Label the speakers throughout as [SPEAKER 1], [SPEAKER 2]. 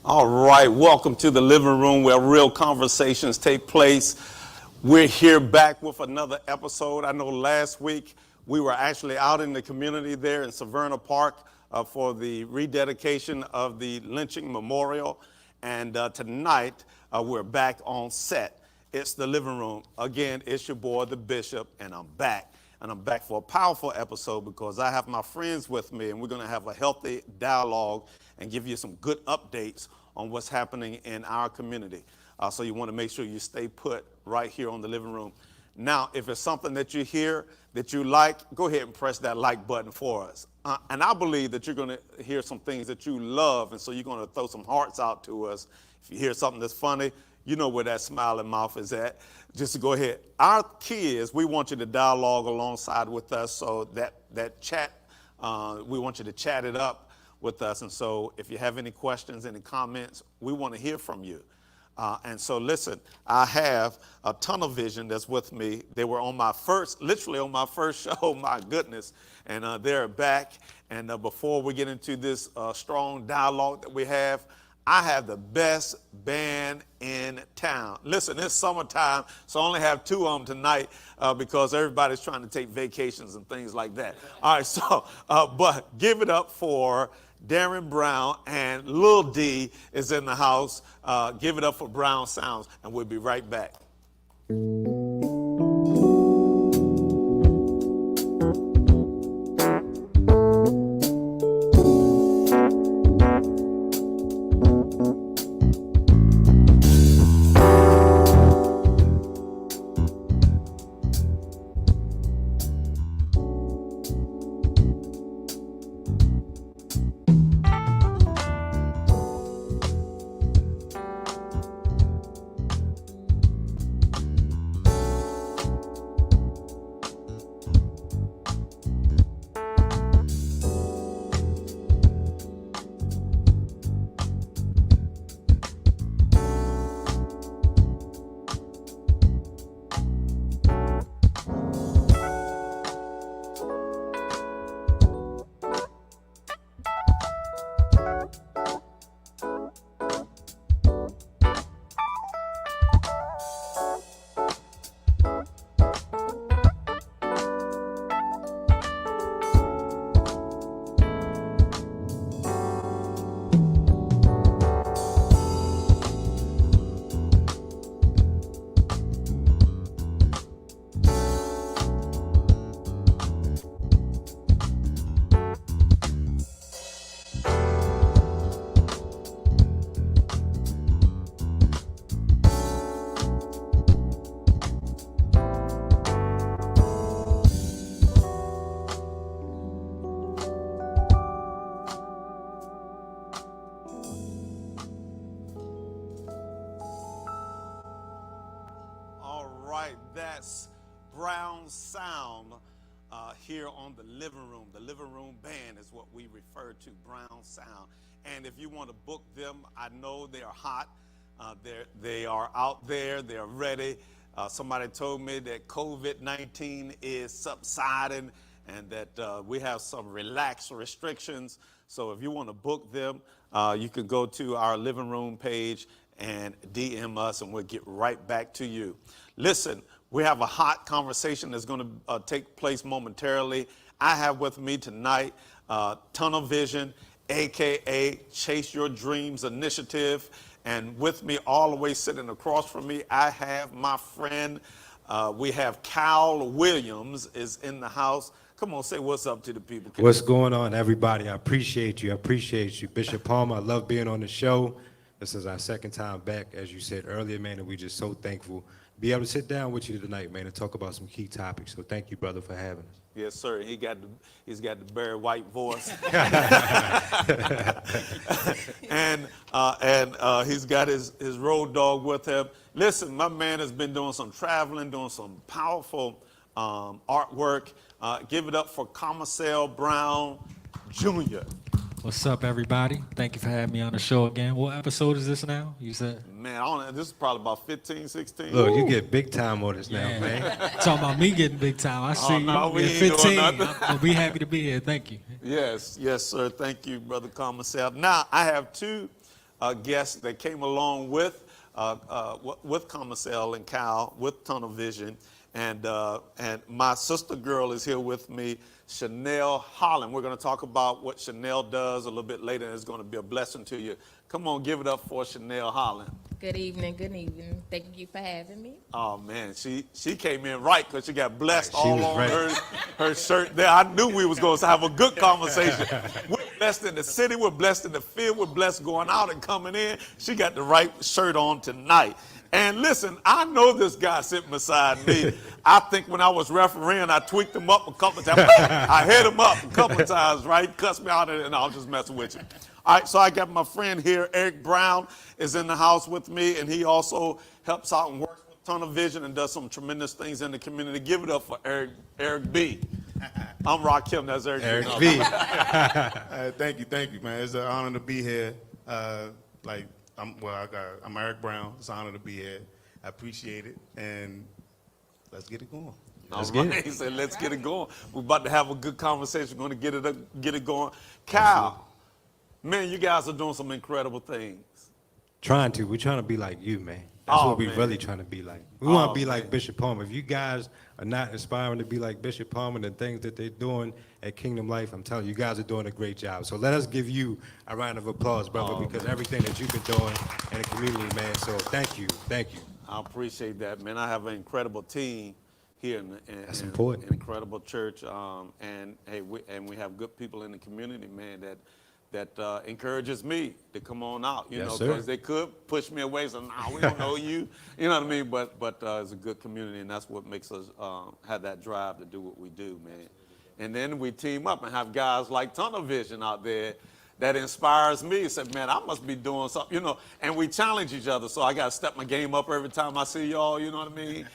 [SPEAKER 1] All right, welcome to the living room where real conversations take place. We're here back with another episode. I know last week we were actually out in the community there in Severna Park for the rededication of the lynching memorial. And tonight we're back on set. It's the living room. Again, it's your boy, the Bishop, and I'm back. And I'm back for a powerful episode because I have my friends with me, and we're going to have a healthy dialogue and give you some good updates on what's happening in our community. So you want to make sure you stay put right here on the living room. Now, if it's something that you hear that you like, go ahead and press that like button for us. And I believe that you're going to hear some things that you love, and so you're going to throw some hearts out to us. If you hear something that's funny, you know where that smiling mouth is at. Just to go ahead. Our key is we want you to dialogue alongside with us, so that chat, we want you to chat it up with us. And so if you have any questions, any comments, we want to hear from you. And so listen, I have a tunnel vision that's with me. They were on my literally on my first show, my goodness. And they're back. And before we get into this strong dialogue that we have the best band in town. Listen, it's summertime, so I only have two of them tonight because everybody's trying to take vacations and things like that. All right, so, but give it up for Darren Brown, and Lil D is in the house. Give it up for Brown Sounds, and we'll be right back. That's Brown Sound here on the living room. The living room band is what we refer to, Brown Sound. And if you want to book them, I know they are hot. They are out there. They're ready. Somebody told me that COVID-19 is subsiding and that we have some relaxed restrictions. So if you want to book them, you can go to our living room page and DM us, and we'll get right back to you. Listen, we have a hot conversation that's going to take place momentarily. I have with me tonight Tunnel Vision, a.k.a. Chase Your Dreams Initiative. And with me all the way sitting across from me, I have my friend. We have Cal Williams is in the house. Come on, say what's up to the people.
[SPEAKER 2] What's going on, everybody? I appreciate you. Bishop Palmer, I love being on the show. This is our second time back, as you said earlier, man, and we're just so thankful to be able to sit down with you tonight, man, and talk about some key topics. So thank you, brother, for having us.
[SPEAKER 1] Yes, sir. He's got the Barry White voice, and he's got his road dog with him. Listen, my man has been doing some traveling, doing some powerful artwork. Give it up for Commissar Brown Jr.
[SPEAKER 3] What's up, everybody? Thank you for having me on the show again. What episode is this now? You said?
[SPEAKER 1] Man, I don't know. This is probably about 15, 16.
[SPEAKER 2] Look, you get big time on this now,
[SPEAKER 3] Yeah.
[SPEAKER 2] man.
[SPEAKER 3] Talking about me getting big time. I see you.
[SPEAKER 1] no, we
[SPEAKER 3] You're
[SPEAKER 1] ain't doing
[SPEAKER 3] 15.
[SPEAKER 1] nothing.
[SPEAKER 3] I'll be happy to be here. Thank you.
[SPEAKER 1] Yes, yes, sir. Thank you, Brother Commissar. Now, I have two guests that came along with Commissar and Cal, with Tunnel Vision. And my sister girl is here with me, Chanel Holland. We're going to talk about what Chanel does a little bit later, and it's going to be a blessing to you. Come on, give it up for Chanel Holland.
[SPEAKER 4] Good evening, good evening. Thank you for having me.
[SPEAKER 1] Oh, man, she came in right because she got blessed
[SPEAKER 2] Right, she
[SPEAKER 1] all
[SPEAKER 2] was
[SPEAKER 1] on
[SPEAKER 2] ready.
[SPEAKER 1] her shirt there. I knew we was going to have a good conversation. We're blessed in the city. We're blessed in the field. We're blessed going out and coming in. She got the right shirt on tonight. And listen, I know this guy sitting beside me. I think when I was refereeing, I tweaked him up a couple of times. I hit him up a couple of times, right? Cussed me out, and I was just messing with you. All right, so I got my friend here, Eric Brown, is in the house with me, and he also helps out and works with Tunnel Vision and does some tremendous things in the community. Give it up for Eric B. I'm Rakim, that's Eric B.
[SPEAKER 2] Eric B.
[SPEAKER 5] Thank you, man. It's an honor to be here. I'm Eric Brown. It's an honor to be here. I appreciate it, and let's get it going.
[SPEAKER 1] All right, he said, let's get it going. We're about to have a good conversation. We're going to get it going. Kyle, man, you guys are doing some incredible things.
[SPEAKER 2] We're trying to be like you, man. That's
[SPEAKER 1] Oh,
[SPEAKER 2] what we're
[SPEAKER 1] man.
[SPEAKER 2] really trying to be like. We want
[SPEAKER 1] Oh,
[SPEAKER 2] to be like
[SPEAKER 1] man.
[SPEAKER 2] Bishop Palmer. If you guys are not aspiring to be like Bishop Palmer and the things that they're doing at Kingdom Life, I'm telling you, you guys are doing a great job. So let us give you a round of applause, brother, because everything that you've been doing in the community, man. So thank you.
[SPEAKER 1] I appreciate that, man. I have an incredible team here
[SPEAKER 2] That's important.
[SPEAKER 1] an incredible church, and hey, we have good people in the community, man, that encourages me to come on out, you
[SPEAKER 2] Yes,
[SPEAKER 1] know,
[SPEAKER 2] sir.
[SPEAKER 1] because they could push me away, so nah, we don't know you, you know what I mean? But it's a good community, and that's what makes us have that drive to do what we do, man. And then we team up and have guys like Tunnel Vision out there that inspires me. Said, man, I must be doing something, you know, and we challenge each other. So I got to step my game up every time I see y'all, you know what I mean?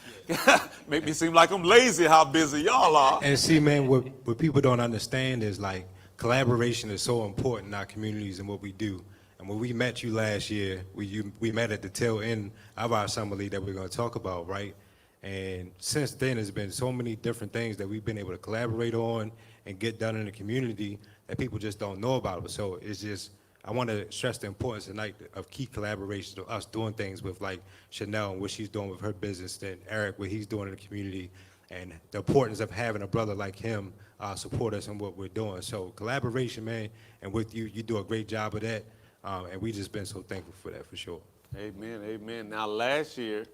[SPEAKER 1] Make me seem like I'm lazy how busy y'all are.
[SPEAKER 2] And see, man, what people don't understand is like collaboration is so important in our communities and what we do. And when we met you last year, we met at the tail end of our assembly that we're going to talk about, right? And since then, there's been so many different things that we've been able to collaborate on and get done in the community that people just don't know about. So it's just, I want to stress the importance tonight of key collaborations of us doing things with like Chanel and what she's doing with her business, then Eric, what he's doing in the community, and the importance of having a brother like him support us in what we're doing. So collaboration, man, and with you, you do a great job of that. And we just been so thankful for that, for sure.
[SPEAKER 1] Amen, amen. Now, last year,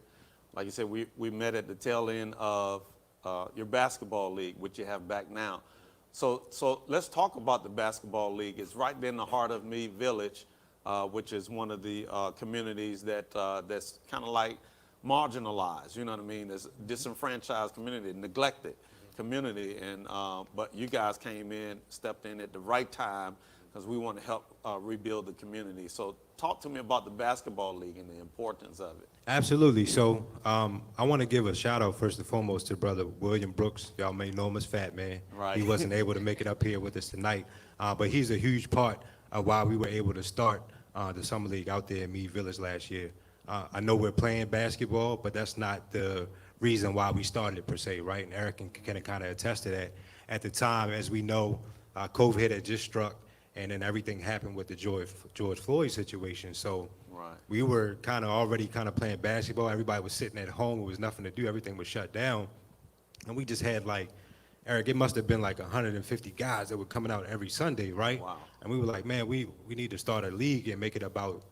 [SPEAKER 1] like you said, we met at the tail end of your basketball league, which you have back now. So let's talk about the basketball league. It's right there in the heart of Meade Village, which is one of the communities that's kind of like marginalized. You know what I mean? It's disenfranchised community, neglected community, and but you guys came in, stepped in at the right time because we want to help rebuild the community. So talk to me about the basketball league and the importance of it.
[SPEAKER 2] Absolutely. So I want to give a shout out first and foremost to brother William Brooks. Y'all may know him as Fat Man.
[SPEAKER 1] Right.
[SPEAKER 2] He wasn't able to make it up here with us tonight, but he's a huge part of why we were able to start the summer league out there in Meade Village last year. I know we're playing basketball, but that's not the reason why we started it per se, right? And Eric can kind of attest to that. At the time, as we know, COVID had just struck, and then everything happened with the George Floyd situation. So
[SPEAKER 1] Right.
[SPEAKER 2] we were already playing basketball. Everybody was sitting at home. There was nothing to do. Everything was shut down. And we just had like, Eric, it must have been like 150 guys that were coming out every Sunday, right?
[SPEAKER 1] Wow.
[SPEAKER 2] And we were like, man, we need to start a league and make it about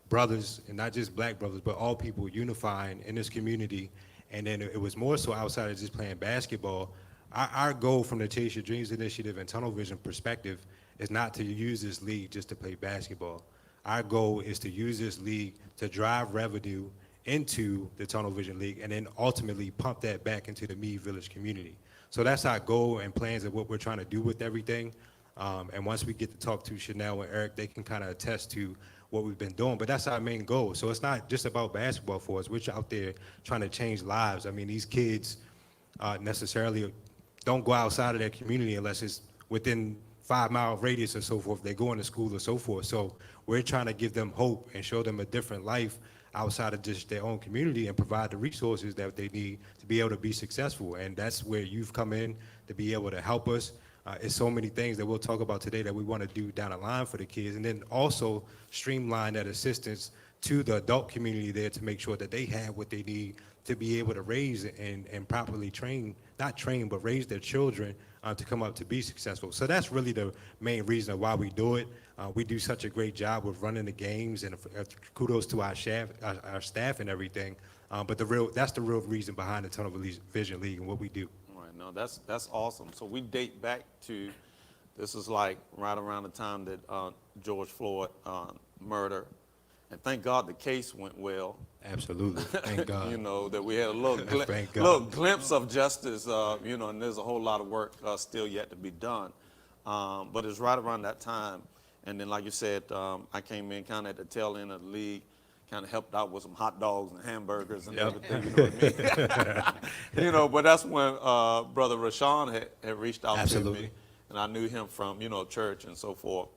[SPEAKER 2] brothers, and not just black brothers, but all people unifying in this community. And then it was more so outside of just playing basketball. Our goal from the Chase Your Dreams Initiative and Tunnel Vision perspective is not to use this league just to play basketball. Our goal is to use this league to drive revenue into the Tunnel Vision League and then ultimately pump that back into the Meade Village community. So that's our goal and plans of what we're trying to do with everything. And once we get to talk to Chanel and Eric, they can kind of attest to what we've been doing. But that's our main goal. So it's not just about basketball for us. We're out there trying to change lives. I mean, these kids necessarily don't go outside of their community unless it's within 5-mile radius or so forth. They're going to school or so forth. So we're trying to give them hope and show them a different life outside of just their own community and provide the resources that they need to be able to be successful. And that's where you've come in to be able to help us. It's so many things that we'll talk about today that we want to do down the line for the kids, and then also streamline that assistance to the adult community there to make sure that they have what they need to be able to raise and properly train, not train, but raise their children to come up to be successful. So that's really the main reason why we do it. We do such a great job with running the games, and kudos to our staff and everything. But that's the real reason behind the Tunnel Vision League and what we do.
[SPEAKER 1] Right, no, that's awesome. So we date back to, this is like right around the time that George Floyd murder, and thank God the case went well.
[SPEAKER 2] Absolutely, thank God.
[SPEAKER 1] You know, that we had a little,
[SPEAKER 2] Thank God.
[SPEAKER 1] little glimpse of justice, you know, and there's a whole lot of work still yet to be done. But it's right around that time. And then, like you said, I came in kind of at the tail end of the league, kind of helped out with some hot dogs and hamburgers and everything, you know what I mean? You know, but that's when Brother Rashawn had reached out to
[SPEAKER 2] Absolutely.
[SPEAKER 1] me, and I knew him from, you know, church and so forth.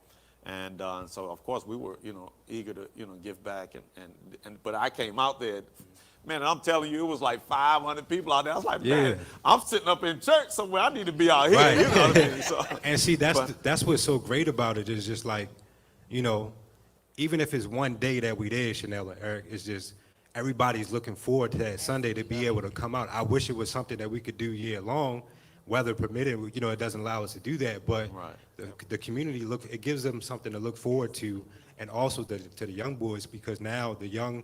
[SPEAKER 1] And so, of course, we were, you know, eager to, you know, give back. But I came out there, man, and I'm telling you, it was like 500 people out there. I was like, man, I'm sitting up in church somewhere. I need to be out here.
[SPEAKER 2] Right.
[SPEAKER 1] You know what I mean? So,
[SPEAKER 2] And see, that's what's so great about it is just like, you know, even if it's one day that we there, Chanel and Eric, it's just everybody's looking forward to that Sunday to be able to come out. I wish it was something that we could do year long, weather permitting. You know, it doesn't allow us to do that, but the community it gives them something to look forward to, and also to the young boys, because now the young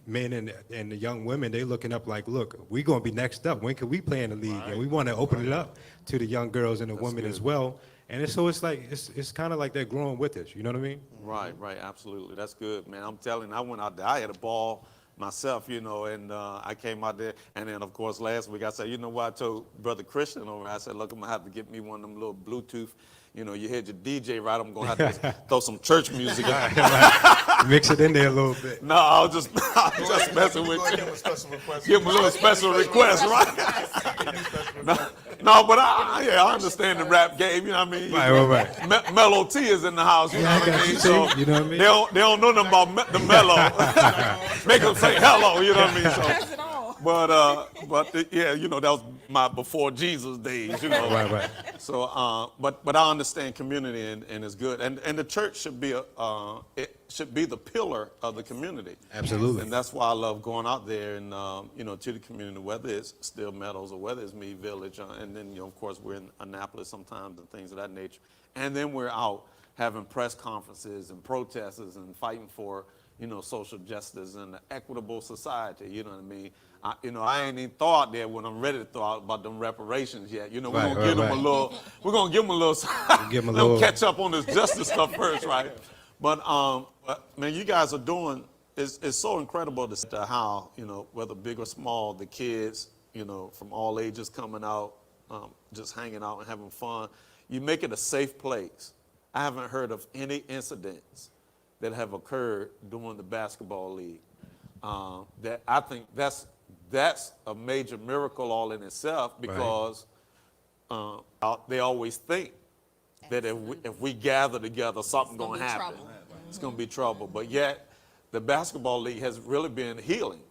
[SPEAKER 2] men and the young women, they looking up like, look, we're going to be next up. When can we play in the league? And we want to open it up to the young girls and the women as well. And it's like it's kind of like they're growing with us. You know what I mean?
[SPEAKER 1] right, absolutely. That's good, man. I'm telling you, I went out there. I had a ball myself, you know, and I came out there. And then, of course, last week I said, you know what, I told Brother Christian over, I said, look, I'm going to have to get me one of them little Bluetooth. You know, you heard your DJ right, I'm going to have to throw some church music in.
[SPEAKER 2] Mix it in there a little bit.
[SPEAKER 1] No, I was just messing with you.
[SPEAKER 5] Give him a special request.
[SPEAKER 1] Give him a little special request, right? No, but I understand the rap game, you know what I mean?
[SPEAKER 2] Right.
[SPEAKER 1] Mellow T is in the house, you know what I mean? So
[SPEAKER 2] you know what I mean?
[SPEAKER 1] they don't know nothing about the mellow. Make them say hello, you know what I mean? So,
[SPEAKER 4] Pass it on.
[SPEAKER 1] but yeah, you know, that was my before Jesus days, you know.
[SPEAKER 2] Right.
[SPEAKER 1] So, but I understand community and it's good, and the church should be it should be the pillar of the community.
[SPEAKER 2] Absolutely.
[SPEAKER 1] And that's why I love going out there and you know, to the community, whether it's Still Meadows or whether it's Meade Village, and then, you know, of course we're in Annapolis sometimes and things of that nature, and then we're out having press conferences and protests and fighting for, you know, social justice and an equitable society. You know what I mean? I ain't even thought there when I'm ready to throw out about them reparations yet. You know, we're gonna give them a little. We're gonna give them a little.
[SPEAKER 2] Give 'em a
[SPEAKER 1] let them
[SPEAKER 2] little-
[SPEAKER 1] catch up on this justice stuff first, right? But man, you guys are doing. It's so incredible to see how, you know, whether big or small, the kids, you know, from all ages coming out, just hanging out and having fun. You make it a safe place. I haven't heard of any incidents that have occurred during the basketball league. That I think that's a major miracle all in itself, because they always think that if we gather together, something's going to happen.
[SPEAKER 4] Trouble.
[SPEAKER 1] It's going to be trouble. But yet, the basketball league has really been healing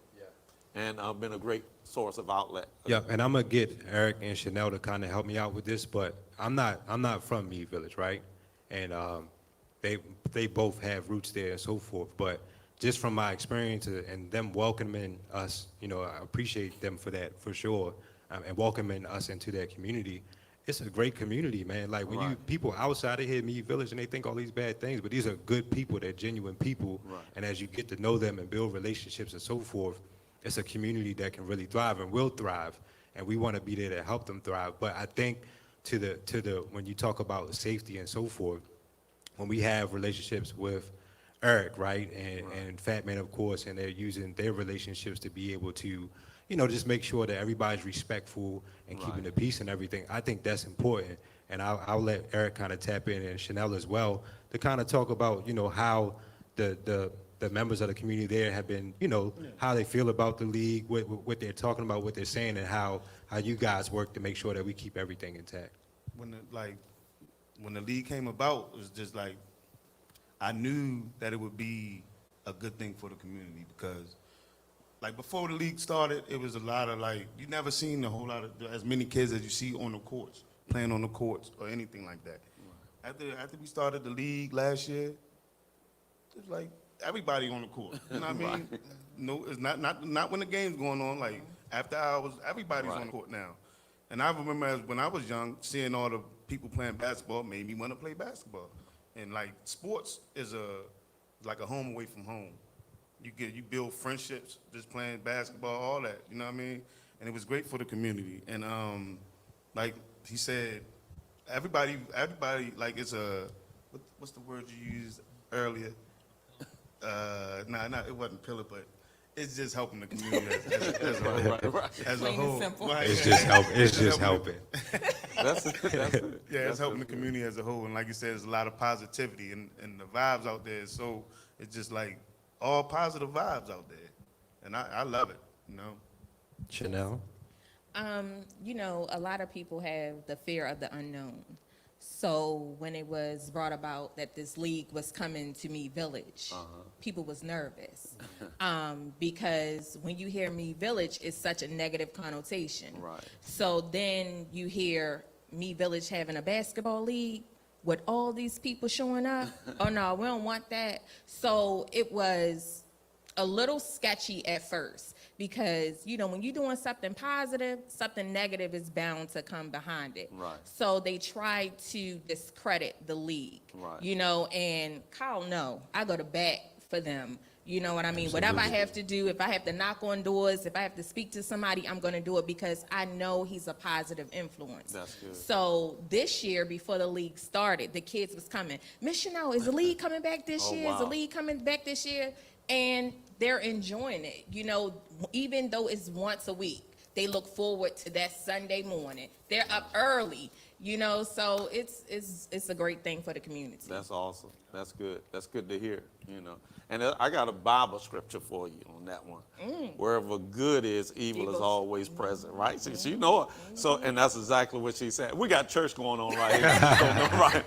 [SPEAKER 1] and been a great source of outlet.
[SPEAKER 2] Yeah, and I'm gonna get Eric and Chanel to kind of help me out with this, but I'm not from Meade Village, right? And they both have roots there and so forth. But just from my experience and them welcoming us, you know, I appreciate them for that for sure, and welcoming us into their community. It's a great community, man. Like when you people outside of here, Meade Village, and they think all these bad things, but these are good people. They're genuine people.
[SPEAKER 1] Right.
[SPEAKER 2] And as you get to know them and build relationships and so forth, it's a community that can really thrive and will thrive. And we want to be there to help them thrive. But I think to the when you talk about safety and so forth, when we have relationships with Eric, right, and Fat Man, of course, and they're using their relationships to be able to, you know, just make sure that everybody's respectful and keeping the peace and everything. I think that's important. And I'll let Eric kind of tap in, and Chanel as well, to kind of talk about, you know, how the members of the community there have been, you know, how they feel about the league, what they're talking about, what they're saying, and how you guys work to make sure that we keep everything intact.
[SPEAKER 5] When when the league came about, it was just like, I knew that it would be a good thing for the community because, like, before the league started, it was a lot of, like, you never seen a whole lot of, as many kids as you see on the courts, playing on the courts or anything like that. After we started the league last year, it's like everybody on the court. You know what I mean? No, it's not when the game's going on. Like after hours, everybody's on the court now. And I remember when I was young, seeing all the people playing basketball made me want to play basketball. And like sports is like a home away from home. You build friendships just playing basketball, all that. You know what I mean? And it was great for the community. And like he said, everybody like it's a what's the word you used earlier? It wasn't pillar, but it's just helping the community as a whole. As a
[SPEAKER 4] Plain and
[SPEAKER 5] whole.
[SPEAKER 4] simple.
[SPEAKER 5] Right.
[SPEAKER 2] It's just help. It's just helping.
[SPEAKER 1] That's it.
[SPEAKER 5] Yeah, it's helping the community as a whole. And like you said, there's a lot of positivity and the vibes out there. So it's just like all positive vibes out there. And I love it, you know.
[SPEAKER 2] Chanel.
[SPEAKER 4] You know, a lot of people have the fear of the unknown. So when it was brought about that this league was coming to Me Village, people was nervous because when you hear Me Village, it's such a negative connotation.
[SPEAKER 1] Right.
[SPEAKER 4] So then you hear Me Village having a basketball league with all these people showing up. Oh no, we don't want that. So it was a little sketchy at first because, you know, when you're doing something positive, something negative is bound to come behind it.
[SPEAKER 1] Right.
[SPEAKER 4] So they tried to discredit the league,
[SPEAKER 1] Right.
[SPEAKER 4] you know, and Kyle, no, I go to bat for them. You know what I mean? Whatever I have to do, if I have to knock on doors, if I have to speak to somebody, I'm going to do it because I know he's a positive influence.
[SPEAKER 1] That's good.
[SPEAKER 4] So this year, before the league started, the kids was coming, Miss Chanel, is the league coming back this
[SPEAKER 1] Oh,
[SPEAKER 4] year? Is the
[SPEAKER 1] wow.
[SPEAKER 4] league coming back this year? And they're enjoying it. You know, even though it's once a week, they look forward to that Sunday morning. They're up early, you know, so it's a great thing for the community.
[SPEAKER 1] That's awesome. That's good. That's good to hear, you know. And I got a Bible scripture for you on that one. Wherever good is, evil is always present, right? So you know it. So, and that's exactly what she said. We got church going on right here. Right?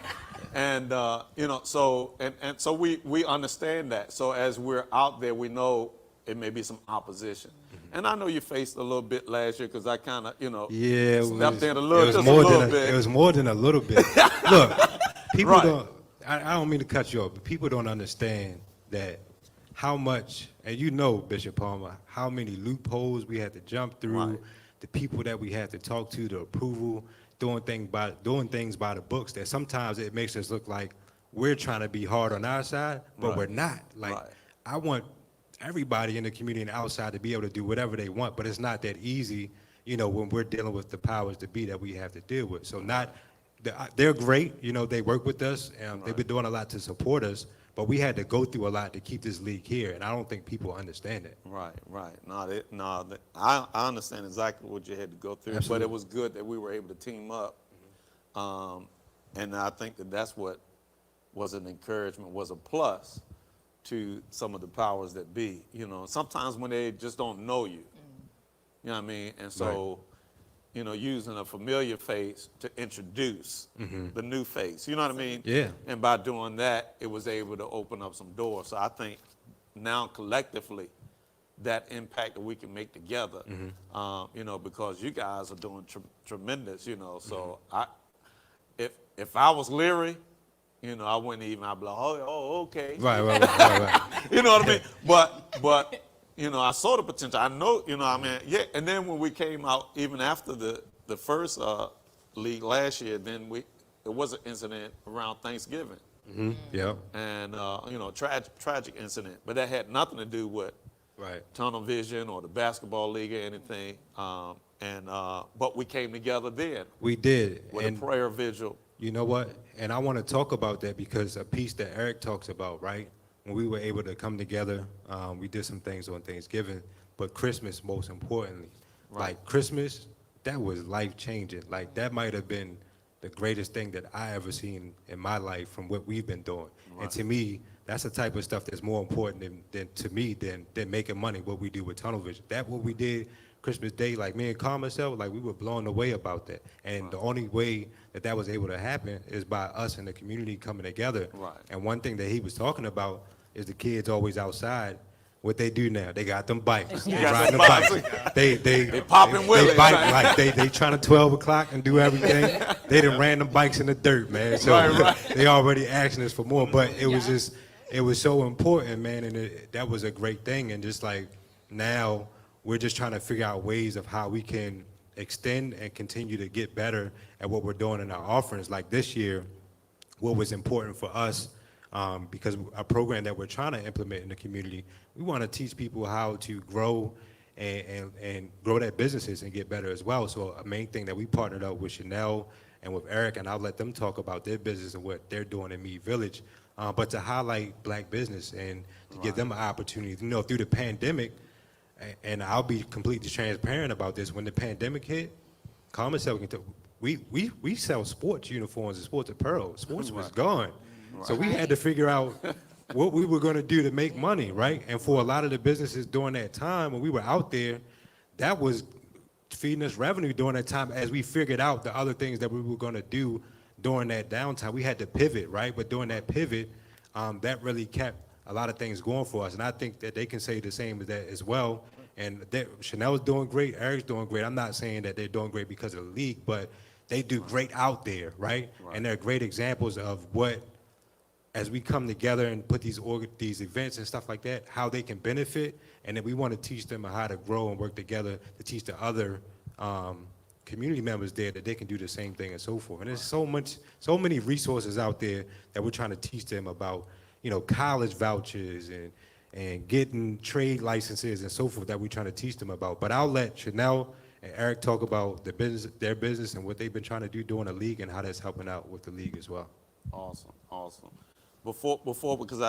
[SPEAKER 1] And, you know, so, and so we understand that. So as we're out there, we know it may be some opposition. And I know you faced a little bit last year because I kind of, you know,
[SPEAKER 2] Yeah,
[SPEAKER 1] stepped in a
[SPEAKER 2] it
[SPEAKER 1] little,
[SPEAKER 2] was
[SPEAKER 1] just
[SPEAKER 2] more
[SPEAKER 1] a little
[SPEAKER 2] than
[SPEAKER 1] bit.
[SPEAKER 2] It was more than a little bit. Look, people
[SPEAKER 1] Right.
[SPEAKER 2] don't. I don't mean to cut you off, but people don't understand that how much, and you know, Bishop Palmer, how many loopholes we had to jump through,
[SPEAKER 1] Right.
[SPEAKER 2] the people that we had to talk to, the approval, doing things by the books. That sometimes it makes us look like we're trying to be hard on our side, but
[SPEAKER 1] Right.
[SPEAKER 2] we're not. Like
[SPEAKER 1] Right.
[SPEAKER 2] I want everybody in the community and outside to be able to do whatever they want, but it's not that easy, you know, when we're dealing with the powers to be that we have to deal with. So they're great, you know, they work with us, and they've been doing a lot to support us, but we had to go through a lot to keep this league here, and I don't think people understand it.
[SPEAKER 1] Right. I understand exactly what you had to go through, but
[SPEAKER 2] Absolutely.
[SPEAKER 1] it was good that we were able to team up. And I think that's what was an encouragement, was a plus to some of the powers that be. You know, sometimes when they just don't know you, you know what I mean? And so, you know, using a familiar face to introduce the new face, you know what I mean?
[SPEAKER 2] Yeah.
[SPEAKER 1] And by doing that, it was able to open up some doors. So I think now collectively, that impact that we can make together, you know, because you guys are doing tremendous, you know. So if I was leery, you know, I wouldn't even, I'd be like, oh, okay.
[SPEAKER 2] Right.
[SPEAKER 1] You know what I mean? But you know, I saw the potential. I know, you know, I mean, yeah. And then when we came out, even after the first league last year, then there was an incident around Thanksgiving,
[SPEAKER 2] Yeah.
[SPEAKER 1] and you know, tragic incident. But that had nothing to do with
[SPEAKER 2] Right.
[SPEAKER 1] tunnel vision or the basketball league or anything. But we came together then
[SPEAKER 2] We did.
[SPEAKER 1] with
[SPEAKER 2] And
[SPEAKER 1] a prayer vigil.
[SPEAKER 2] you know what? And I want to talk about that because a piece that Eric talks about, right? When we were able to come together, we did some things on Thanksgiving, but Christmas most importantly.
[SPEAKER 1] Right.
[SPEAKER 2] Like Christmas, that was life-changing. Like that might have been the greatest thing that I ever seen in my life from what we've been doing. And to me, that's the type of stuff that's more important than to me than making money, what we do with tunnel vision. That what we did Christmas Day, like me and Carl myself, like we were blown away about that. And the only way that was able to happen is by us and the community coming together.
[SPEAKER 1] Right.
[SPEAKER 2] And one thing that he was talking about is the kids always outside. What they do now, they got them bikes. They
[SPEAKER 1] got
[SPEAKER 2] riding
[SPEAKER 1] them
[SPEAKER 2] the bikes. They
[SPEAKER 1] popping willies,
[SPEAKER 2] They bike
[SPEAKER 1] right?
[SPEAKER 2] like they trying to 12 o'clock and do everything. They done ran them bikes in the dirt, man. So
[SPEAKER 1] Right.
[SPEAKER 2] they already asking us for more. But it was just, it was so important, man, and that was a great thing. And just like now, we're just trying to figure out ways of how we can extend and continue to get better at what we're doing in our offerings. Like this year, what was important for us, because a program that we're trying to implement in the community, we want to teach people how to grow and grow their businesses and get better as well. So a main thing that we partnered up with Chanel and with Eric, and I'll let them talk about their business and what they're doing in Mead Village, but to highlight black business and to give them an opportunity. You know, through the pandemic, and I'll be completely transparent about this, when the pandemic hit, Common Cell can tell, we sell sports uniforms and sports apparel. Sports was gone. So we had to figure out what we were going to do to make money, right? And for a lot of the businesses during that time when we were out there, that was feeding us revenue during that time as we figured out the other things that we were going to do during that downtime. We had to pivot, right? But during that pivot, that really kept a lot of things going for us. And I think that they can say the same as that as well. And Chanel's doing great, Eric's doing great. I'm not saying that they're doing great because of the league, but they do great out there, right? And they're great examples of what, as we come together and put these events and stuff like that, how they can benefit, and then we want to teach them how to grow and work together to teach the other community members there that they can do the same thing and so forth. And there's so many resources out there that we're trying to teach them about, you know, college vouchers and getting trade licenses and so forth that we're trying to teach them about. But I'll let Chanel and Eric talk about their business and what they've been trying to do during the league and how that's helping out with the league as well.
[SPEAKER 1] Awesome. Before, because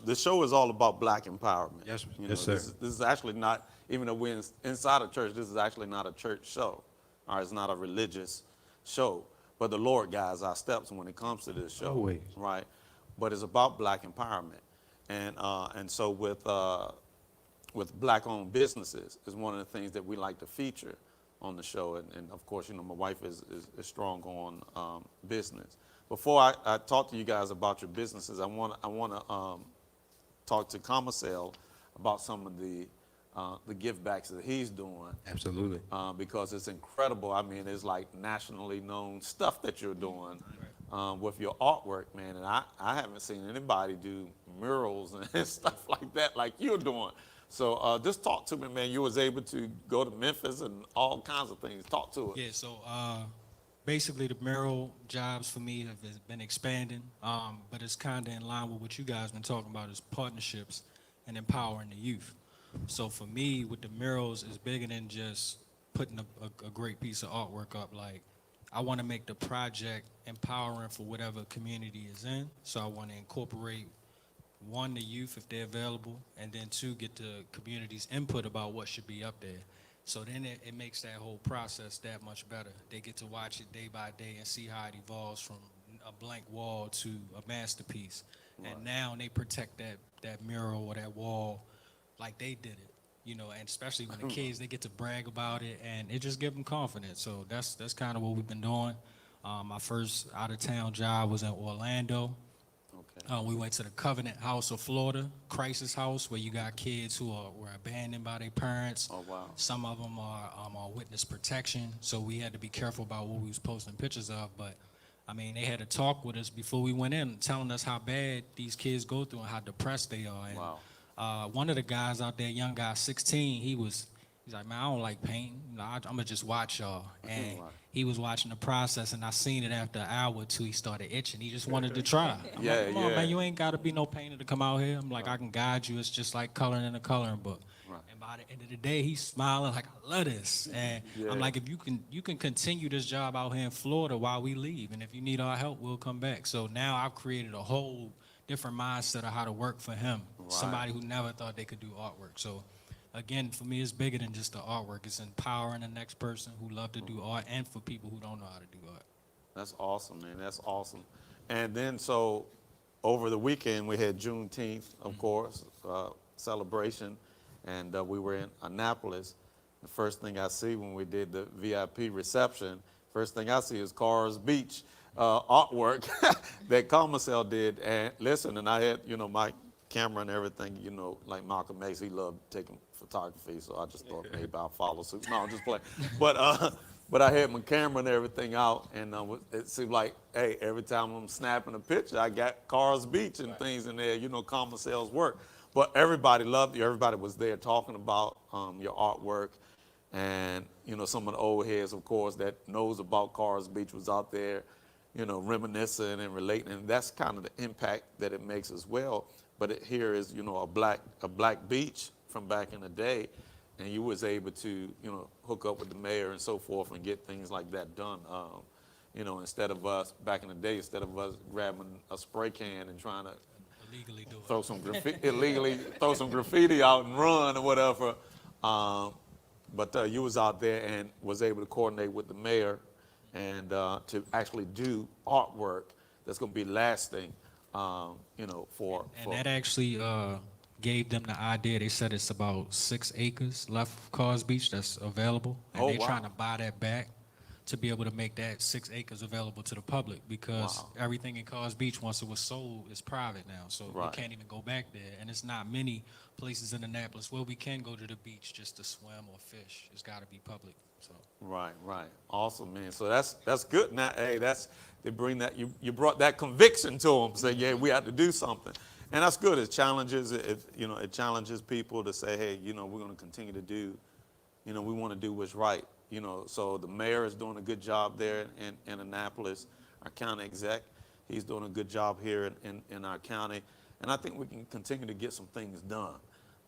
[SPEAKER 1] the show is all about black empowerment.
[SPEAKER 2] Yes,
[SPEAKER 1] You
[SPEAKER 2] yes,
[SPEAKER 1] know,
[SPEAKER 2] sir.
[SPEAKER 1] This is actually not, even though we're inside a church, this is actually not a church show. All right, it's not a religious show. But the Lord guides our steps when it comes to this show.
[SPEAKER 2] Always.
[SPEAKER 1] Right? But it's about black empowerment. And so with black-owned businesses is one of the things that we like to feature on the show. And of course, you know, my wife is strong on business. Before I talk to you guys about your businesses, I want to talk to Commissale about some of the give backs that he's doing.
[SPEAKER 2] Absolutely.
[SPEAKER 1] Because it's incredible. I mean, it's like nationally known stuff that you're doing with your artwork, man. And I haven't seen anybody do murals and stuff like that like you're doing. So just talk to me, man. You was able to go to Memphis and all kinds of things. Talk to us.
[SPEAKER 3] Yeah, so basically the mural jobs for me have been expanding, but it's kind of in line with what you guys been talking about is partnerships and empowering the youth. So for me, with the murals, it's bigger than just putting a great piece of artwork up. Like, I want to make the project empowering for whatever community is in. So I want to incorporate, one, the youth if they're available, and then two, get the community's input about what should be up there. So then it makes that whole process that much better. They get to watch it day by day and see how it evolves from a blank wall to a masterpiece. Right. And now they protect that mural or that wall like they did it, you know, and especially when the kids, they get to brag about it, and it just gives them confidence. So that's kind of what we've been doing. My first out-of-town job was in Orlando. Okay. We went to the Covenant House of Florida, Crisis House, where you got kids who were abandoned by their parents.
[SPEAKER 1] Oh, wow.
[SPEAKER 3] Some of them are on witness protection, so we had to be careful about what we was posting pictures of. But, I mean, they had to talk with us before we went in, telling us how bad these kids go through and how depressed they are. And,
[SPEAKER 1] wow.
[SPEAKER 3] One of the guys out there, young guy, 16, he's like, man, I don't like painting. You know, I'm gonna just watch y'all. And he was watching the process, and I seen it after an hour or two. He started itching. He just wanted to try. I'm like, come on, man, you ain't gotta be no painter to come out here. I'm like, I can guide you. It's just like coloring in a coloring book. Right. And by the end of the day, he's smiling like, I love this. And I'm like, if you can continue this job out here in Florida while we leave, and if you need our help, we'll come back. So now I've created a whole different mindset of how to work for him. Right. Somebody who never thought they could do artwork. So again, for me, it's bigger than just the artwork. It's empowering the next person who love to do art, and for people who don't know how to do art.
[SPEAKER 1] That's awesome, man. That's awesome. And then so over the weekend, we had Juneteenth, of course, celebration, and we were in Annapolis. The first thing I see when we did the VIP reception, first thing I see is Carr's Beach artwork that Commercell did. And listen, and I had, my camera and everything, like Malcolm X, he loved taking photography, so I just thought maybe I'll follow suit. No, I'm just playing. But I had my camera and everything out, and it seemed like, hey, every time I'm snapping a picture, I got Carr's Beach and things in there, Commercell's work. But everybody loved you. Everybody was there talking about your artwork. And, some of the old heads, of course, that knows about Carr's Beach was out there, reminiscing and relating. And that's kind of the impact that it makes as well. But here is, a black beach from back in the day. And you was able to, hook up with the mayor and so forth and get things like that done. Instead of us, back in the day, instead of us grabbing a spray can and trying to
[SPEAKER 3] Illegally do it.
[SPEAKER 1] throw some illegally throw some graffiti out and run or whatever. But you was out there and was able to coordinate with the mayor and to actually do artwork that's going to be lasting, for.
[SPEAKER 3] And that actually gave them the idea. They said it's about 6 acres left of Carr's Beach that's available. And
[SPEAKER 1] Oh,
[SPEAKER 3] they're
[SPEAKER 1] wow.
[SPEAKER 3] trying to buy that back to be able to make that 6 acres available to the public, because
[SPEAKER 1] Wow.
[SPEAKER 3] everything in Carr's Beach, once it was sold, is private now. So
[SPEAKER 1] Right.
[SPEAKER 3] you can't even go back there. And it's not many places in Annapolis where we can go to the beach just to swim or fish. It's got to be public. So
[SPEAKER 1] Right. Awesome, man. So that's good. Now, hey, they bring that, you brought that conviction to them, say, yeah, we have to do something. And that's good. It challenges, it challenges people to say, hey, we're going to continue to do, we want to do what's right. So the mayor is doing a good job there in Annapolis. Our county exec, he's doing a good job here in our county. And I think we can continue to get some things done.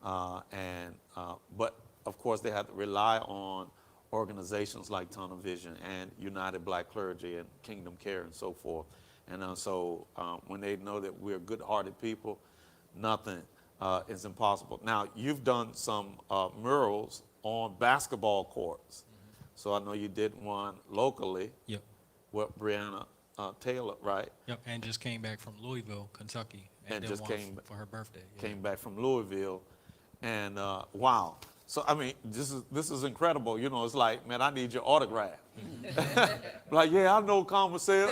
[SPEAKER 1] But of course, they have to rely on organizations like Tunnel Vision and United Black Clergy and Kingdom Care and so forth. And so when they know that we're good-hearted people, nothing is impossible. Now, you've done some murals on basketball courts. So I know you did one locally
[SPEAKER 3] yep.
[SPEAKER 1] with Breonna Taylor, right?
[SPEAKER 3] Yep. And just came back from Louisville, Kentucky.
[SPEAKER 1] And
[SPEAKER 3] did
[SPEAKER 1] just
[SPEAKER 3] one
[SPEAKER 1] came
[SPEAKER 3] for her birthday. Yeah.
[SPEAKER 1] Came back from Louisville, and wow. So I mean, this is incredible. It's like, man, I need your autograph. Like, yeah, I know Commercell,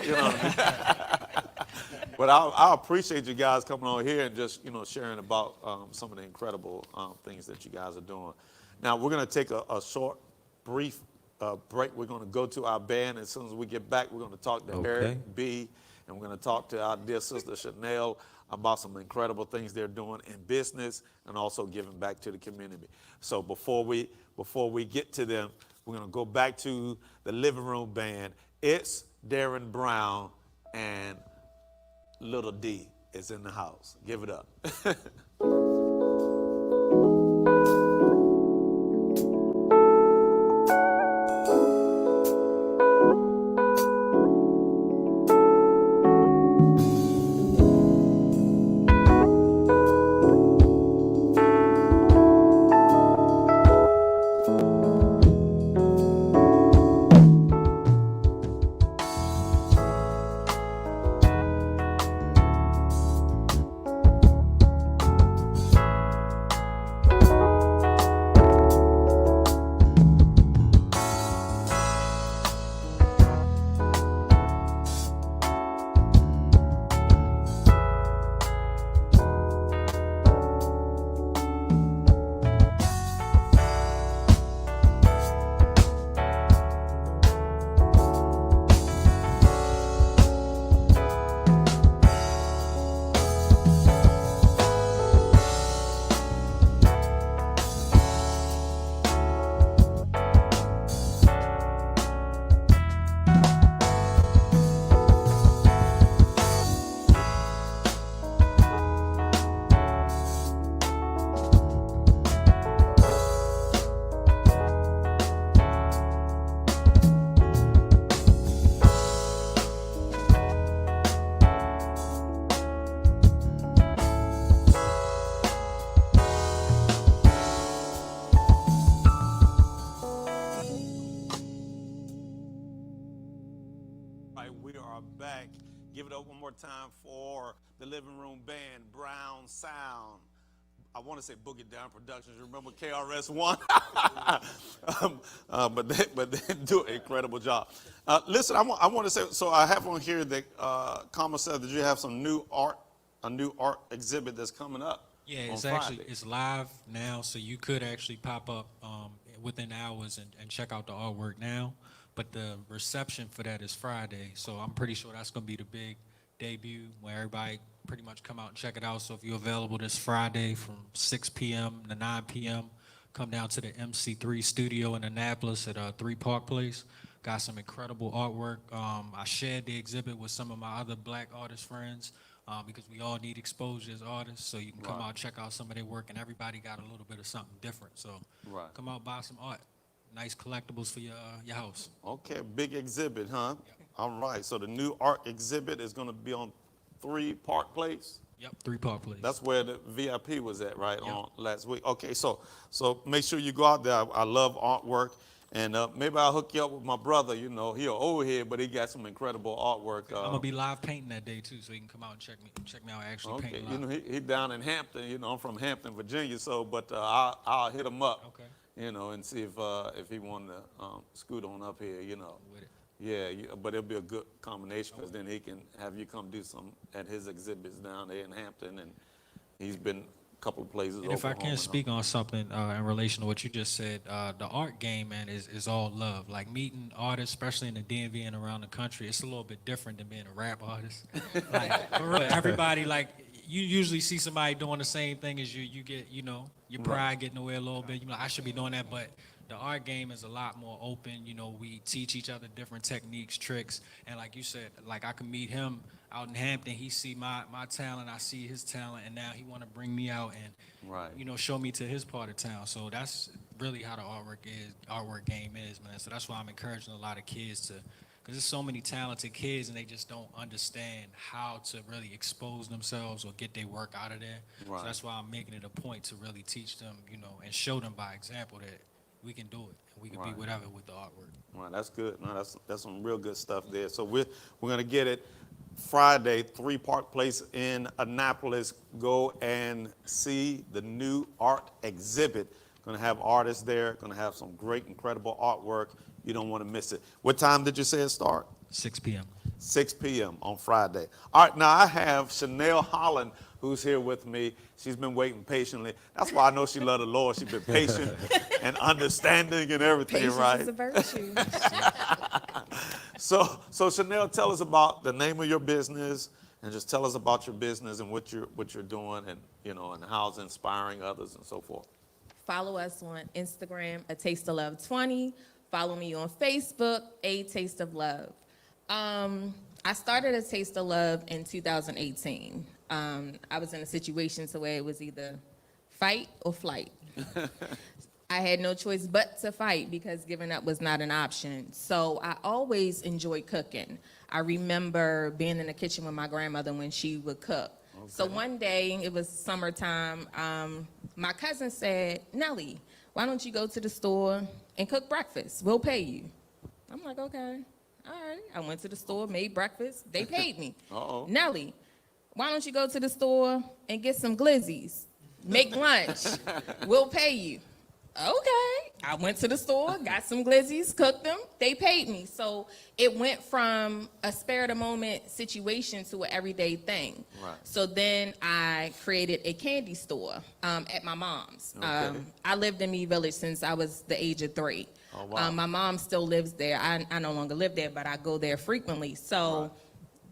[SPEAKER 1] But I appreciate you guys coming on here and just sharing about some of the incredible things that you guys are doing. Now we're gonna take a short, brief break. We're going to go to our band. As soon as we get back, we're going to talk to Eric B. And we're going to talk to our dear sister Chanel about some incredible things they're doing in business and also giving back to the community. So before we get to them, we're going to go back to the living room band. It's Darren Brown and Little D is in the house. Give it up. We are back. Give it up one more time for the living room band, Brown Sound. I want to say Boogie Down Productions. You remember KRS-One? But they do an incredible job. Listen, I want to say, so I have on here that Kama said that you have some new art, a new art exhibit that's coming up.
[SPEAKER 3] Yeah,
[SPEAKER 1] on
[SPEAKER 3] it's
[SPEAKER 1] Friday.
[SPEAKER 3] actually it's live now, so you could actually pop up within hours and check out the artwork now. But the reception for that is Friday, so I'm pretty sure that's gonna be the big debut where everybody pretty much come out and check it out. So if you're available this Friday from 6 p.m. to 9 p.m., come down to the MC3 studio in Annapolis at 3 Park Place. Got some incredible artwork. I shared the exhibit with some of my other black artist friends because we all need exposure as artists. So you can come out, check out some of their work, and everybody got a little bit of something different. So come out, buy some art. Nice collectibles for your house.
[SPEAKER 1] Okay, big exhibit, huh? All right, so the new art exhibit is going to be on 3 Park Place?
[SPEAKER 3] Yep, 3 Park Place.
[SPEAKER 1] That's where the VIP was at, right, on last week. Okay, so make sure you go out there. I love artwork, and maybe I'll hook you up with my brother. You know, he an old head, but he got some incredible artwork.
[SPEAKER 3] I'm gonna be live painting that day too, so you can come out and check me out. Actually,
[SPEAKER 1] Okay,
[SPEAKER 3] paint
[SPEAKER 1] you know,
[SPEAKER 3] live.
[SPEAKER 1] he down in Hampton. You know, I'm from Hampton, Virginia. So, but I'll hit him up.
[SPEAKER 3] Okay.
[SPEAKER 1] You know, and see if he wanted to scoot on up here. You know.
[SPEAKER 3] With it.
[SPEAKER 1] Yeah, but it'll be a good combination because then he can have you come do some at his exhibits down there in Hampton, and he's been a couple of places.
[SPEAKER 3] And if I
[SPEAKER 1] Oklahoma
[SPEAKER 3] can
[SPEAKER 1] and
[SPEAKER 3] speak on something in relation to what you just said, the art game, man, is all love. Like meeting artists, especially in the DMV and around the country, it's a little bit different than being a rap artist. Like, for real, everybody, like, you usually see somebody doing the same thing as you. You get, you know, your pride getting away a little bit. You're like, I should be doing that, but the art game is a lot more open. You know, we teach each other different techniques, tricks, and like you said, like I can meet him out in Hampton. He see my talent, I see his talent, and now he want to bring me out and you know, show me to his part of town. So that's really how the artwork game is, man. So that's why I'm encouraging a lot of kids to, because there's so many talented kids and they just don't understand how to really expose themselves or get their work out of there.
[SPEAKER 1] Right.
[SPEAKER 3] So that's why I'm making it a point to really teach them, you know, and show them by example that we can do it and we can be whatever with the artwork.
[SPEAKER 1] Well, that's good. No, that's some real good stuff there. So we're gonna get it Friday, 3 Park Place in Annapolis. Go and see the new art exhibit. Gonna have artists there. Gonna have some great, incredible artwork. You don't want to miss it. What time did you say it start?
[SPEAKER 3] 6 p.m.
[SPEAKER 1] 6 p.m. on Friday. All right, now I have Chanel Holland, who's here with me. She's been waiting patiently. That's why I know she loved the Lord. She's been patient and understanding and everything,
[SPEAKER 4] Patience
[SPEAKER 1] right?
[SPEAKER 4] is a virtue.
[SPEAKER 1] So Chanel, tell us about the name of your business, and just tell us about your business and what you're doing, and you know, and how it's inspiring others and so forth.
[SPEAKER 4] Follow us on Instagram, A Taste of Love 20. Follow me on Facebook, A Taste of Love. I started A Taste of Love in 2018. I was in a situation to where it was either fight or flight. I had no choice but to fight because giving up was not an option. So I always enjoyed cooking. I remember being in the kitchen with my grandmother when she would cook. Okay. So one day, it was summertime, my cousin said, Nellie, why don't you go to the store and cook breakfast? We'll pay you. I'm like, okay, all right. I went to the store, made breakfast. They paid me.
[SPEAKER 1] Uh-oh.
[SPEAKER 4] Nellie, why don't you go to the store and get some glizzies? Make lunch. We'll pay you. Okay. I went to the store, got some glizzies, cooked them. They paid me. So it went from a spare of the moment situation to an everyday thing.
[SPEAKER 1] Right.
[SPEAKER 4] So then I created a candy store at my mom's.
[SPEAKER 1] Okay.
[SPEAKER 4] I lived in Me Village since I was the age of 3.
[SPEAKER 1] Oh, wow.
[SPEAKER 4] My mom still lives there. I no longer live there, but I go there frequently. So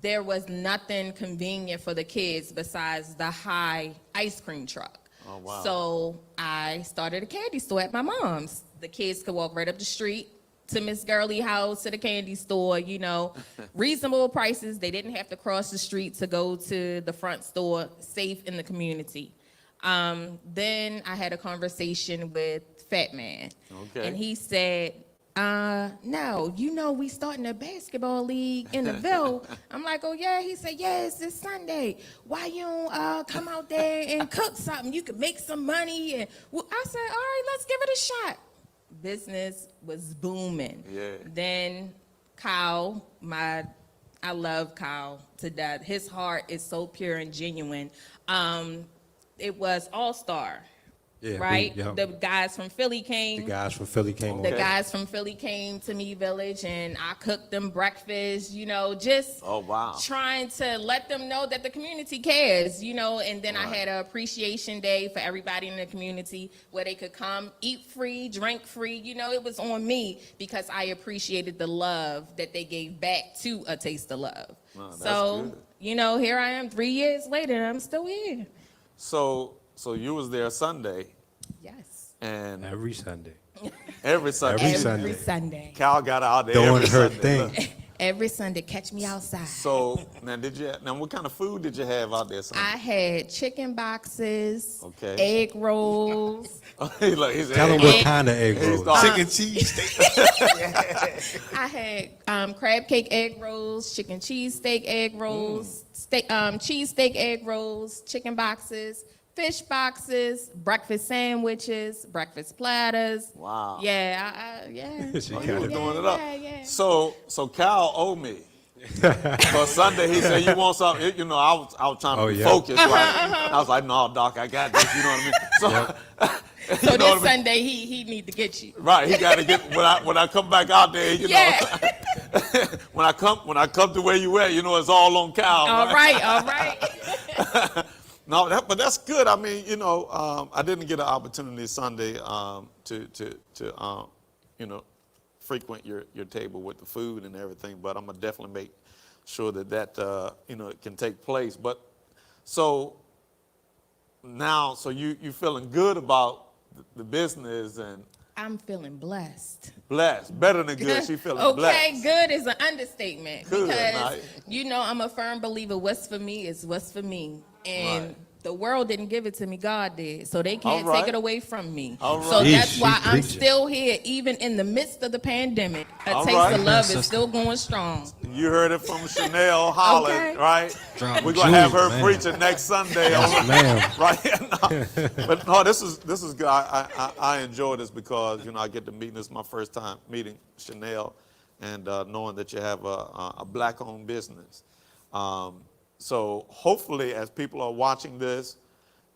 [SPEAKER 4] there was nothing convenient for the kids besides the high ice cream truck.
[SPEAKER 1] Oh, wow.
[SPEAKER 4] So I started a candy store at my mom's. The kids could walk right up the street to Miss Gurley house, to the candy store, you know, reasonable prices. They didn't have to cross the street to go to the front store, safe in the community. Then I had a conversation with Fat Man.
[SPEAKER 1] Okay.
[SPEAKER 4] And he said, no, you know, we starting a basketball league in the Ville. I'm like, oh yeah? He said, yeah, it's this Sunday. Why you don't come out there and cook something? You could make some money. And I said, all right, let's give it a shot. Business was booming.
[SPEAKER 1] Yeah.
[SPEAKER 4] Then Kyle, I love Kyle to death. His heart is so pure and genuine. it was All-Star,
[SPEAKER 2] Yeah,
[SPEAKER 4] right?
[SPEAKER 2] yep.
[SPEAKER 4] The guys from Philly came.
[SPEAKER 2] The guys from Philly came
[SPEAKER 4] The
[SPEAKER 2] over.
[SPEAKER 4] guys from Philly came to me village and I cooked them breakfast, just
[SPEAKER 1] Oh, wow.
[SPEAKER 4] trying to let them know that the community cares, and then I
[SPEAKER 1] Right.
[SPEAKER 4] had an appreciation day for everybody in the community where they could come eat free, drink free. It was on me because I appreciated the love that they gave back to A Taste of Love.
[SPEAKER 1] Wow, that's
[SPEAKER 4] So,
[SPEAKER 1] good.
[SPEAKER 4] here I am 3 years later and I'm still here.
[SPEAKER 1] So you was there Sunday,
[SPEAKER 4] Yes.
[SPEAKER 1] and
[SPEAKER 2] Every Sunday.
[SPEAKER 1] every Sunday,
[SPEAKER 2] Every
[SPEAKER 4] Every
[SPEAKER 2] Sunday.
[SPEAKER 4] Sunday.
[SPEAKER 1] Cal got out there
[SPEAKER 2] Doing
[SPEAKER 1] every
[SPEAKER 2] her
[SPEAKER 1] Sunday.
[SPEAKER 2] thing.
[SPEAKER 1] Look.
[SPEAKER 4] Every Sunday, catch me outside.
[SPEAKER 1] So now what kind of food did you have out there Sunday?
[SPEAKER 4] I had chicken boxes,
[SPEAKER 1] Okay.
[SPEAKER 4] egg rolls.
[SPEAKER 1] He said,
[SPEAKER 2] Tell them
[SPEAKER 1] "Hey,
[SPEAKER 2] what kind of egg
[SPEAKER 1] He's
[SPEAKER 2] rolls.
[SPEAKER 1] the-
[SPEAKER 5] Chicken cheese steak.
[SPEAKER 4] I had crab cake egg rolls, chicken cheesesteak egg rolls, cheesesteak egg rolls, chicken boxes, fish boxes, breakfast sandwiches, breakfast platters.
[SPEAKER 1] Wow.
[SPEAKER 4] Yeah, yeah.
[SPEAKER 2] She
[SPEAKER 1] Oh,
[SPEAKER 2] got
[SPEAKER 1] you were
[SPEAKER 2] it.
[SPEAKER 1] doing it up.
[SPEAKER 4] Yeah.
[SPEAKER 1] So Cal owed me. For Sunday, he said, "You want something?" I was trying to
[SPEAKER 2] Oh,
[SPEAKER 1] be
[SPEAKER 2] yeah.
[SPEAKER 1] focused, right? I was like, "No, Doc, I got this." You know what I mean? So,
[SPEAKER 4] So
[SPEAKER 1] you know
[SPEAKER 4] this
[SPEAKER 1] what I mean?
[SPEAKER 4] Sunday he need to get you.
[SPEAKER 1] Right, he got to get when I come back out there.
[SPEAKER 4] Yeah.
[SPEAKER 1] When I come to where you at, it's all on Cal.
[SPEAKER 4] All right.
[SPEAKER 1] No, but that's good. I mean, I didn't get an opportunity Sunday to frequent your table with the food and everything, but I'm gonna definitely make sure that it can take place. But so now, you feeling good about the business and
[SPEAKER 4] I'm feeling blessed.
[SPEAKER 1] blessed, better than good. She feeling
[SPEAKER 4] Okay,
[SPEAKER 1] blessed.
[SPEAKER 4] good is an understatement
[SPEAKER 1] Good,
[SPEAKER 4] because
[SPEAKER 1] nice.
[SPEAKER 4] I'm a firm believer. What's for me is what's for me, and
[SPEAKER 1] Right.
[SPEAKER 4] the world didn't give it to me. God did, so they can't
[SPEAKER 1] All right.
[SPEAKER 4] take it away from me.
[SPEAKER 1] All
[SPEAKER 4] So
[SPEAKER 1] right.
[SPEAKER 4] that's
[SPEAKER 2] Sheesh,
[SPEAKER 4] why
[SPEAKER 2] she's
[SPEAKER 4] I'm
[SPEAKER 2] preaching.
[SPEAKER 4] still here, even in the midst of the pandemic. A
[SPEAKER 1] All
[SPEAKER 4] Taste
[SPEAKER 1] right.
[SPEAKER 4] of Love is
[SPEAKER 3] Sister.
[SPEAKER 4] still going strong.
[SPEAKER 1] You heard it from Chanel Holland,
[SPEAKER 4] Okay.
[SPEAKER 1] right?
[SPEAKER 3] Dropping
[SPEAKER 1] We're gonna have her
[SPEAKER 3] jewels, man.
[SPEAKER 1] preaching next Sunday.
[SPEAKER 2] Yes, ma'am.
[SPEAKER 1] Right? But no, this is good. I enjoy this because I get to meet. This is my first time meeting Chanel, and knowing that you have a black-owned business. So hopefully, as people are watching this,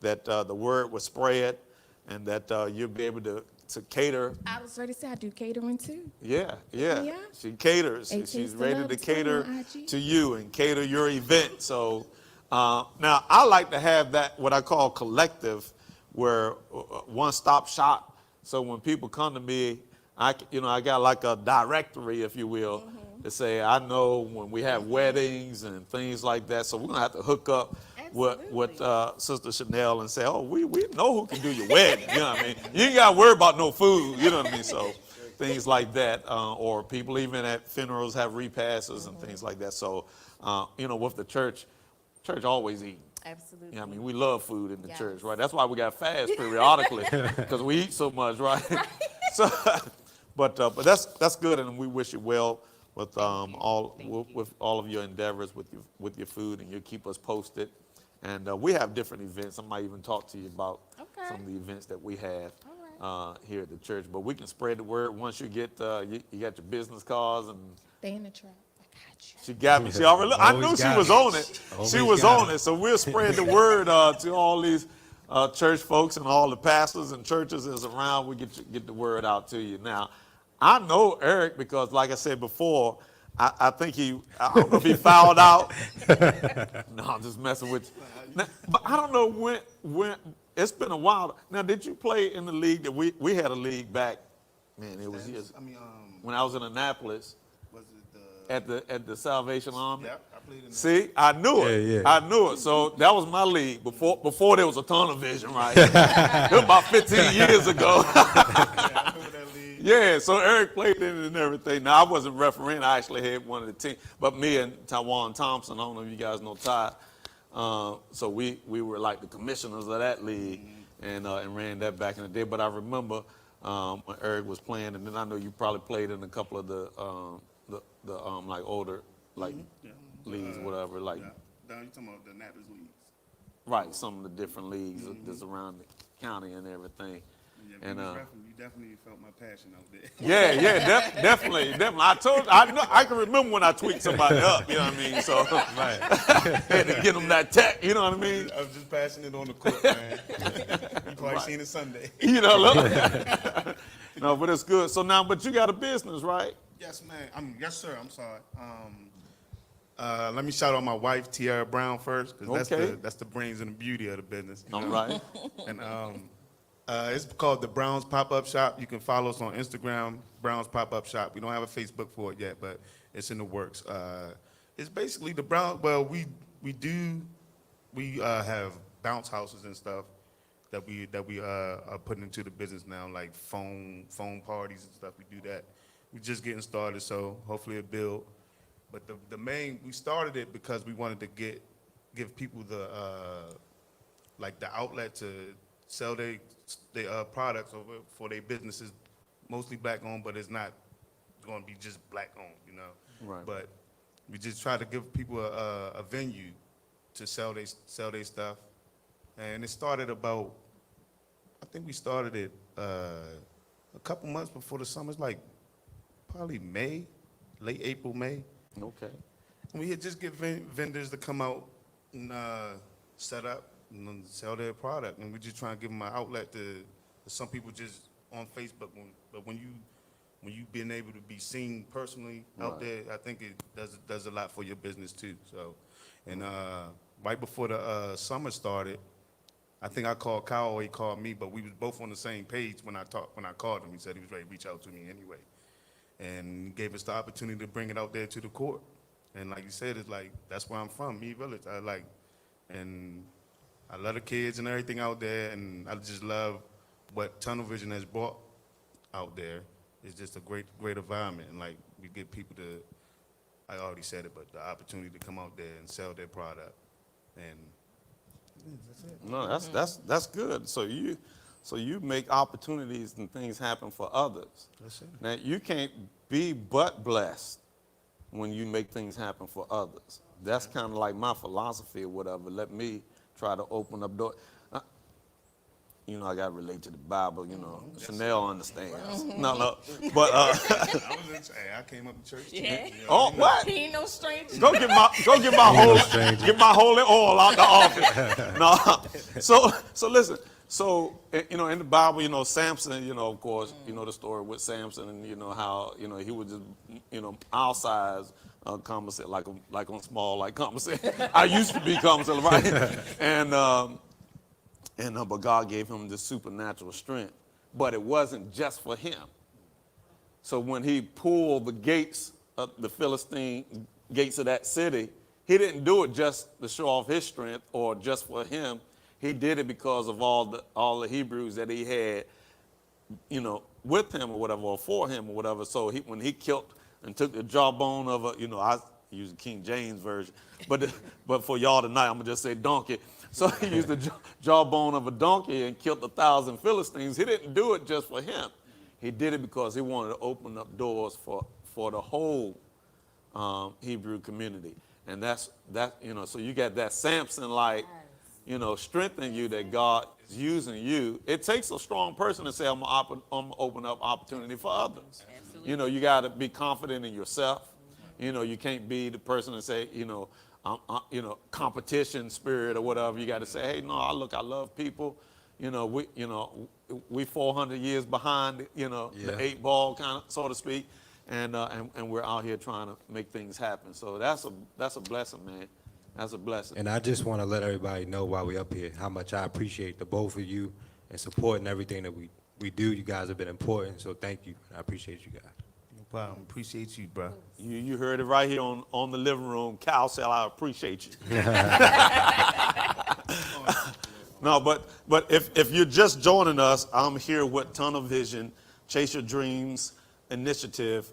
[SPEAKER 1] that the word will spread, and that you'll be able to cater.
[SPEAKER 4] I was ready to say I do catering too.
[SPEAKER 1] Yeah.
[SPEAKER 4] Yeah.
[SPEAKER 1] She caters.
[SPEAKER 4] A Taste
[SPEAKER 1] She's
[SPEAKER 4] of
[SPEAKER 1] ready
[SPEAKER 4] Love
[SPEAKER 1] to
[SPEAKER 4] is funny
[SPEAKER 1] cater
[SPEAKER 4] on IG.
[SPEAKER 1] to you and cater your event. So now I like to have that what I call collective, where one-stop shop. So when people come to me, I got like a directory, if you will, to say I know when we have weddings and things like that. So we're gonna have to hook up with Sister Chanel and say, oh, we know who can do your wedding. You know what I mean? You ain't got to worry about no food. You know what I mean? So things like that, or people even at funerals have repasses and things like that. So with the church always eating.
[SPEAKER 4] Absolutely.
[SPEAKER 1] You know what I mean? We love food in the
[SPEAKER 4] Yes.
[SPEAKER 1] church, right? That's why we got fast periodically, because we eat so much, right? So, but that's good, and we wish you well with with all of your endeavors with your food, and you'll keep us posted. And we have different events. I might even talk to you about
[SPEAKER 4] Okay.
[SPEAKER 1] some of the events that we have
[SPEAKER 4] All
[SPEAKER 1] here at the church. But we can spread the word once you get you got your business cards, and
[SPEAKER 4] Stay in the trap. I got you.
[SPEAKER 1] she got me. She already. I
[SPEAKER 2] Always
[SPEAKER 1] knew she
[SPEAKER 2] got
[SPEAKER 1] was
[SPEAKER 2] it.
[SPEAKER 1] on it.
[SPEAKER 2] Always
[SPEAKER 1] She was
[SPEAKER 2] got
[SPEAKER 1] on
[SPEAKER 2] it.
[SPEAKER 1] it. So we'll spread the word to all these church folks and all the pastors and churches that's around. We get the word out to you. Now, I know Eric because, like I said before, I think I don't know if he fouled out. No, I'm just messing with you. Now, but I don't know when. It's been a while. Now, did you play in the league that we had a league back? Man, it was years. When I was in Annapolis
[SPEAKER 5] Was it the?
[SPEAKER 1] at the Salvation Army.
[SPEAKER 5] Yep, I played in that.
[SPEAKER 1] See, I knew it.
[SPEAKER 2] Yeah, yeah.
[SPEAKER 1] I knew it. So that was my league before there was a tunnel vision, right? It was about 15 years ago.
[SPEAKER 5] I remember that league.
[SPEAKER 1] Yeah, so Eric played in it and everything. Now, I wasn't refereeing. I actually had one of the teams. But me and Tawan Thompson, I don't know if you guys know Ty. So we were like the commissioners of that league and ran that back in the day. But I remember when Eric was playing, and then I know you probably played in a couple of the like older like leagues, whatever. Like
[SPEAKER 5] Now you talking about the Nappers leagues?
[SPEAKER 1] right, some of the different leagues that's around the county and everything.
[SPEAKER 5] Yeah,
[SPEAKER 1] And
[SPEAKER 5] you definitely felt my passion out there.
[SPEAKER 1] definitely. I can remember when I tweaked somebody up. You know what I mean? So had to get them that tech. You know what I mean?
[SPEAKER 5] I was just passing it on the court, man. You probably seen it Sunday.
[SPEAKER 1] You know, look. No, but it's good. So now, but you got a business, right?
[SPEAKER 5] Yes, man. Yes, sir. I'm sorry. Let me shout out my wife, Tiara Brown, first, because
[SPEAKER 1] Okay.
[SPEAKER 5] that's the brains and the beauty of the business.
[SPEAKER 1] All right.
[SPEAKER 5] And it's called the Browns Pop-Up Shop. You can follow us on Instagram, Browns Pop-Up Shop. We don't have a Facebook for it yet, but it's in the works. It's basically the Browns. Well, we have bounce houses and stuff that we are putting into the business now, like phone parties and stuff. We do that. We're just getting started, so hopefully it'll build. But we started it because we wanted to give people the outlet to sell their products for their businesses, mostly black owned, but it's not going to be just black owned, you know.
[SPEAKER 1] Right.
[SPEAKER 5] But we just try to give people a venue to sell their stuff, and it started I think we started it a couple months before the summer. It's like probably May, late April, May.
[SPEAKER 1] Okay.
[SPEAKER 5] And we had just get vendors to come out and set up and sell their product, and we just trying to give them an outlet to some people just on Facebook. But when you being able to be seen personally out there, I think it does a lot for your business too. So, and right before the summer started, I think I called Kyle or he called me, but we was both on the same page when I called him. He said he was ready to reach out to me anyway, and gave us the opportunity to bring it out there to the court. And like you said, it's like, that's where I'm from, Me Village. I love the kids and everything out there, and I just love what Tunnel Vision has brought out there. It's just a great environment, and like we get people to, I already said it, but the opportunity to come out there and sell their product, and that's it.
[SPEAKER 1] No, that's good. So you make opportunities and things happen for others.
[SPEAKER 5] That's it.
[SPEAKER 1] Now you can't be but blessed when you make things happen for others. That's kind of like my philosophy or whatever. Let me try to open up doors. You know, I got to relate to the Bible. You know, Chanel understands. No, but
[SPEAKER 5] I came up to church.
[SPEAKER 4] Yeah.
[SPEAKER 1] oh, what?
[SPEAKER 4] He ain't no stranger.
[SPEAKER 1] Go get my holy oil out the office. No, so listen. So you know, in the Bible, you know, Samson. You know, of course, you know the story with Samson, and you know how he was just our size. Conversation like on small like conversation. I used to be conversation, right? But God gave him this supernatural strength. But it wasn't just for him. So when he pulled the gates of the Philistine gates of that city, he didn't do it just to show off his strength or just for him. He did it because of all the Hebrews that he had, with him or whatever, or for him or whatever. So when he killed and took the jawbone of I use the King James version, but for y'all tonight, I'm gonna just say donkey. So he used the jawbone of a donkey and killed 1,000 Philistines. He didn't do it just for him. He did it because he wanted to open up doors for the whole Hebrew community. And that's so you got that Samson strength in you that God is using you. It takes a strong person to say, I'm gonna open up opportunity for others. Absolutely. You got to be confident in yourself. You can't be the person and say, competition spirit or whatever. You got to say, hey, no, I love people. We 400 years behind, the 8 ball kind of, so to speak, and we're out here trying to make things happen. So that's a blessing, man. That's a blessing.
[SPEAKER 2] And I just want to let everybody know while we're up here how much I appreciate the both of you and supporting everything that we do. You guys have been important, so thank you. I appreciate you guys.
[SPEAKER 5] No problem. Appreciate you, bro.
[SPEAKER 1] You heard it right here on the living room. Cal said, I appreciate you. No, but if you're just joining us, I'm here with Tunnel Vision, Chase Your Dreams initiative,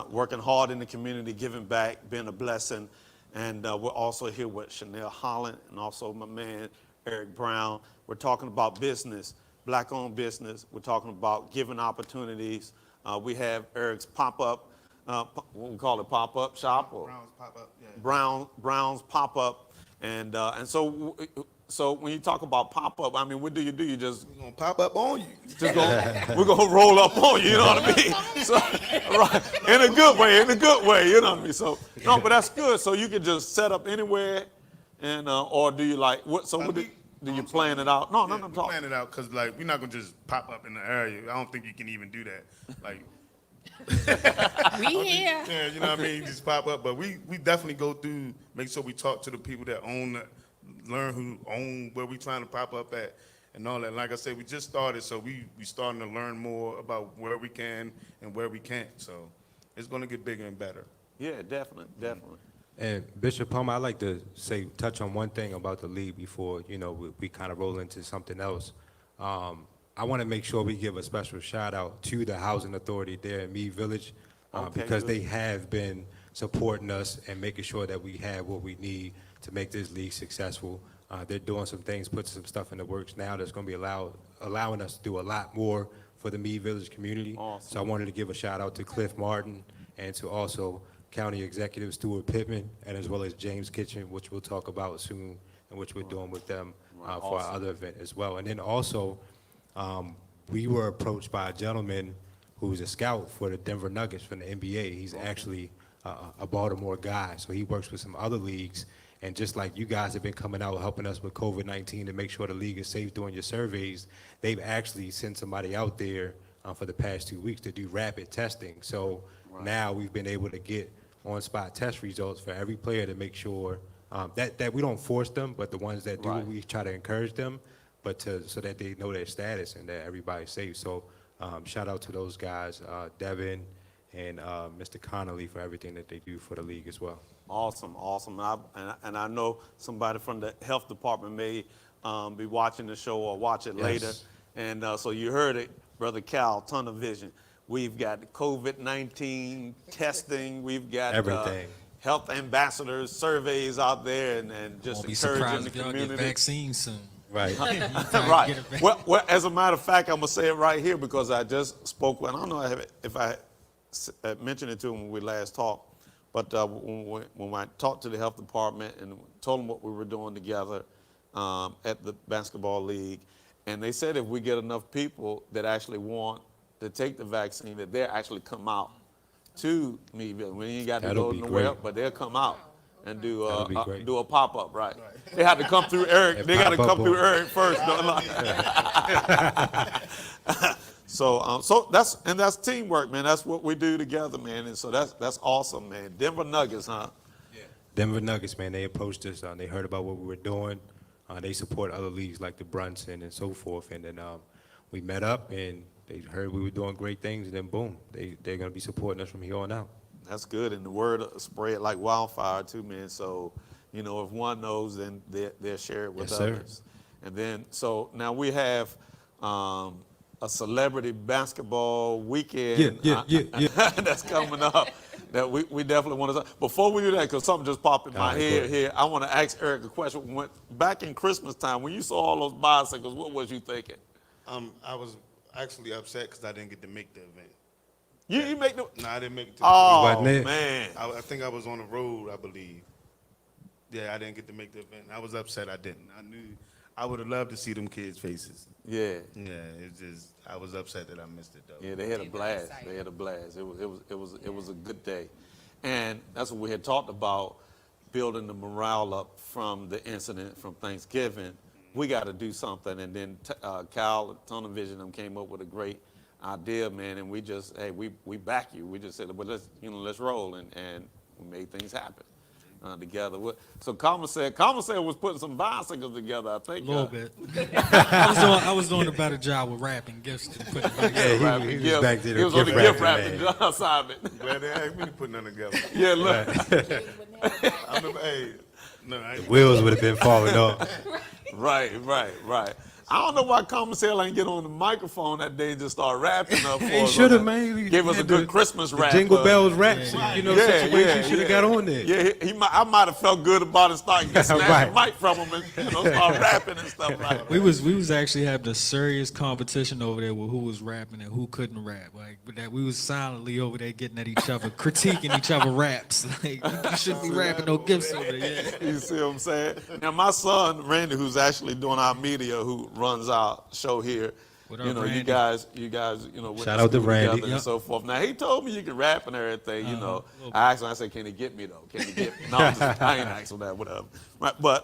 [SPEAKER 1] working hard in the community, giving back, being a blessing. And we're also here with Chanel Holland and also my man, Eric Brown. We're talking about business, black-owned business. We're talking about giving opportunities. We have Eric's pop-up, what we call it, pop-up shop? Or
[SPEAKER 5] Brown's pop-up, yeah.
[SPEAKER 1] Brown's pop-up. And so so when you talk about pop up, I mean, what do? You just
[SPEAKER 5] We're gonna pop up on you.
[SPEAKER 1] we're gonna roll up on you. You know what I mean? So, right, in a good way, you know what I mean? So, no, but that's good. So you can just set up anywhere, and or do you like what? So
[SPEAKER 5] Like
[SPEAKER 1] what
[SPEAKER 5] we-
[SPEAKER 1] do you plan it out? No,
[SPEAKER 5] Yeah,
[SPEAKER 1] no,
[SPEAKER 5] we
[SPEAKER 1] talk.
[SPEAKER 5] plan it out because like we're not gonna just pop up in the area. I don't think you can even do that. Like,
[SPEAKER 4] We here.
[SPEAKER 5] yeah, you know what I mean? Just pop up. But we definitely go through, make sure we talk to the people that own, learn who own where we trying to pop up at and all that. Like I said, we just started, so we starting to learn more about where we can and where we can't. So it's gonna get bigger and better.
[SPEAKER 1] Yeah, definitely, definitely.
[SPEAKER 2] And Bishop Palmer, I'd like to touch on one thing about the league before, we kind of roll into something else. I want to make sure we give a special shout out to the housing authority there in Meade Village,
[SPEAKER 1] Okay,
[SPEAKER 2] because
[SPEAKER 1] good.
[SPEAKER 2] they have been supporting us and making sure that we have what we need to make this league successful. They're doing some things, putting some stuff in the works now that's going to be allowing us to do a lot more for the Meade Village community.
[SPEAKER 1] Awesome.
[SPEAKER 2] So I wanted to give a shout out to Cliff Martin and to also County Executive Stuart Pittman, and as well as James Kitchen, which we'll talk about soon, and which we're doing with them for our other event as well. And then also, we were approached by a gentleman who's a scout for the Denver Nuggets from the NBA. He's actually a Baltimore guy, so he works with some other leagues. And just like you guys have been coming out helping us with COVID-19 to make sure the league is safe doing your surveys, they've actually sent somebody out there for the past 2 weeks to do rapid testing. So now we've been able to get on-spot test results for every player to make sure that we don't force them, but the ones that do,
[SPEAKER 1] Right.
[SPEAKER 2] we try to encourage them, but so that they know their status and that everybody's safe. So shout out to those guys, Devin and Mr. Connolly, for everything that they do for the league as well.
[SPEAKER 1] Awesome, awesome. And I know somebody from the health department may be watching the show or watch it later. And so you heard it, Brother Cal, ton of vision. We've got COVID-19 testing. We've got
[SPEAKER 2] Everything.
[SPEAKER 1] health ambassadors, surveys out there, and just
[SPEAKER 3] Won't be
[SPEAKER 1] encouraging
[SPEAKER 3] surprised
[SPEAKER 1] the
[SPEAKER 3] if y'all
[SPEAKER 1] community.
[SPEAKER 3] get vaccines soon.
[SPEAKER 2] Right.
[SPEAKER 1] Right. Well, as a matter of fact, I'm gonna say it right here because I just spoke. And I don't know if I mentioned it to him when we last talked, but when I talked to the health department and told them what we were doing together at the basketball league, and they said if we get enough people that actually want to take the vaccine, that they'll actually come out to me. We ain't got to
[SPEAKER 2] That'll
[SPEAKER 1] go
[SPEAKER 2] be
[SPEAKER 1] nowhere,
[SPEAKER 2] great.
[SPEAKER 1] but they'll come out and do
[SPEAKER 2] That'll be great.
[SPEAKER 1] do a pop up, right? They had to come through Eric. They got to
[SPEAKER 2] pop-up
[SPEAKER 1] come through
[SPEAKER 2] on-
[SPEAKER 1] Eric first. So that's teamwork, man. That's what we do together, man. And so that's awesome, man. Denver Nuggets, huh?
[SPEAKER 2] Denver Nuggets, man, they approached us. They heard about what we were doing. They support other leagues like the Brunson and so forth. And then we met up, and they heard we were doing great things. And then, boom, they're going to be supporting us from here on out.
[SPEAKER 1] That's good, and the word spread like wildfire too, man. So, if one knows, then they'll share it with
[SPEAKER 2] Yes, sir.
[SPEAKER 1] others. And then, so now we have a celebrity basketball weekend
[SPEAKER 2] Yeah.
[SPEAKER 1] that's coming up that we definitely want to. Before we do that, because something just popped in my
[SPEAKER 2] All right, go
[SPEAKER 1] head
[SPEAKER 2] ahead.
[SPEAKER 1] here, I want to ask Eric a question. Back in Christmas time, when you saw all those bicycles, what was you thinking?
[SPEAKER 5] I was actually upset because I didn't get to make the event.
[SPEAKER 1] You make the.
[SPEAKER 5] No, I didn't make it to
[SPEAKER 1] Oh
[SPEAKER 2] Wasn't it?
[SPEAKER 1] man.
[SPEAKER 5] I think I was on the road, I believe. Yeah, I didn't get to make the event. I was upset I didn't. I knew I would have loved to see them kids' faces.
[SPEAKER 1] Yeah.
[SPEAKER 5] Yeah, it's just I was upset that I missed it though.
[SPEAKER 1] Yeah, they had a blast. They had a blast. It was a good day, and that's what we had talked about, building the morale up from the incident from Thanksgiving. We got to do something, and then Cal at Tunnel Vision them came up with a great idea, man, and we just we back you. We just said, well, let's roll, and we made things happen together. So Common said was putting some bicycles together. I think
[SPEAKER 3] A little bit. I was doing a better job with wrapping gifts than putting it together.
[SPEAKER 2] Yeah, he was back to the
[SPEAKER 1] He was on the
[SPEAKER 2] gift
[SPEAKER 1] gift
[SPEAKER 2] wrapping,
[SPEAKER 1] wrapping assignment.
[SPEAKER 5] Glad they asked me to put none together.
[SPEAKER 1] Yeah, look.
[SPEAKER 5] I'm the, hey, no, I ain't.
[SPEAKER 2] Wheels would have been falling off.
[SPEAKER 1] Right. I don't know why Commissar ain't get on the microphone that day and just start rapping up for
[SPEAKER 2] He
[SPEAKER 1] us.
[SPEAKER 2] should have, man.
[SPEAKER 1] Gave us a
[SPEAKER 2] had
[SPEAKER 1] good
[SPEAKER 2] the-
[SPEAKER 1] Christmas
[SPEAKER 2] the
[SPEAKER 1] rap.
[SPEAKER 2] Jingle Bells raps, you know, situation. He should have got on there.
[SPEAKER 1] Yeah, I might have felt good about it, starting to snatch
[SPEAKER 2] Right.
[SPEAKER 1] the mic from him and start rapping and stuff like that.
[SPEAKER 3] We was actually having a serious competition over there with who was rapping and who couldn't rap. Like with that, we was silently over there getting at each other, critiquing each other raps. Like you shouldn't be rapping no gifts over there. Yeah.
[SPEAKER 1] You see what I'm saying? Now my son Randy, who's actually doing our media, who runs our show here.
[SPEAKER 3] What up,
[SPEAKER 1] You know,
[SPEAKER 3] Randy?
[SPEAKER 1] you guys, went
[SPEAKER 2] Shout
[SPEAKER 1] to
[SPEAKER 2] out to
[SPEAKER 1] school
[SPEAKER 2] Randy.
[SPEAKER 1] together and
[SPEAKER 3] Yep.
[SPEAKER 1] so forth. Now he told me you can rap and everything. You know,
[SPEAKER 3] little
[SPEAKER 1] I asked him. I said, "Can he get me though? Can he get me?" No, I ain't asking that. Whatever. Right, but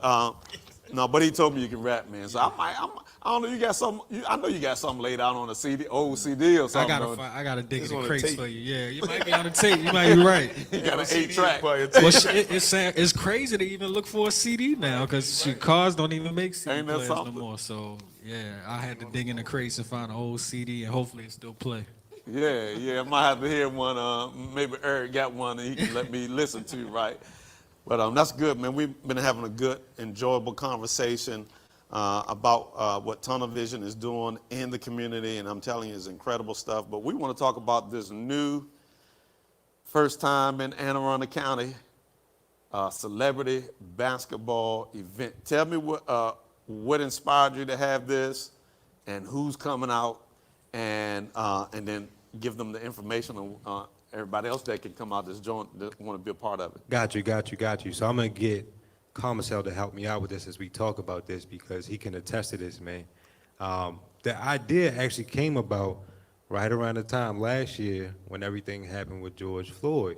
[SPEAKER 1] no, but he told me you can rap, man. So I don't know. You got some. I know you got something laid out on a CD, old CD or
[SPEAKER 3] I
[SPEAKER 1] something.
[SPEAKER 3] gotta dig
[SPEAKER 5] Just
[SPEAKER 3] in the
[SPEAKER 5] on a
[SPEAKER 3] crates
[SPEAKER 5] tape.
[SPEAKER 3] for you. Yeah, you might be on the tape. You might be right.
[SPEAKER 1] You got an
[SPEAKER 5] CD
[SPEAKER 1] 8-track.
[SPEAKER 5] player,
[SPEAKER 3] Well, it's crazy to even look for a CD now because cars don't even make CD
[SPEAKER 1] Ain't that
[SPEAKER 3] players no
[SPEAKER 1] something?
[SPEAKER 3] more. So yeah, I had to dig in the crates and find an old CD and hopefully it still play.
[SPEAKER 1] Yeah, I might have to hear one. Maybe Eric got one and he can let me listen to, right? But that's good, man. We've been having a good, enjoyable conversation about what Tunnel Vision is doing in the community, and I'm telling you, it's incredible stuff. But we want to talk about this new, first time in Anne Arundel County, celebrity basketball event. Tell me what inspired you to have this, and who's coming out, and then give them the information on everybody else that can come out this joint that want to be a part of it.
[SPEAKER 2] Got you. So I'm gonna get Commissar to help me out with this as we talk about this because he can attest to this, man. The idea actually came about right around the time last year when everything happened with George Floyd.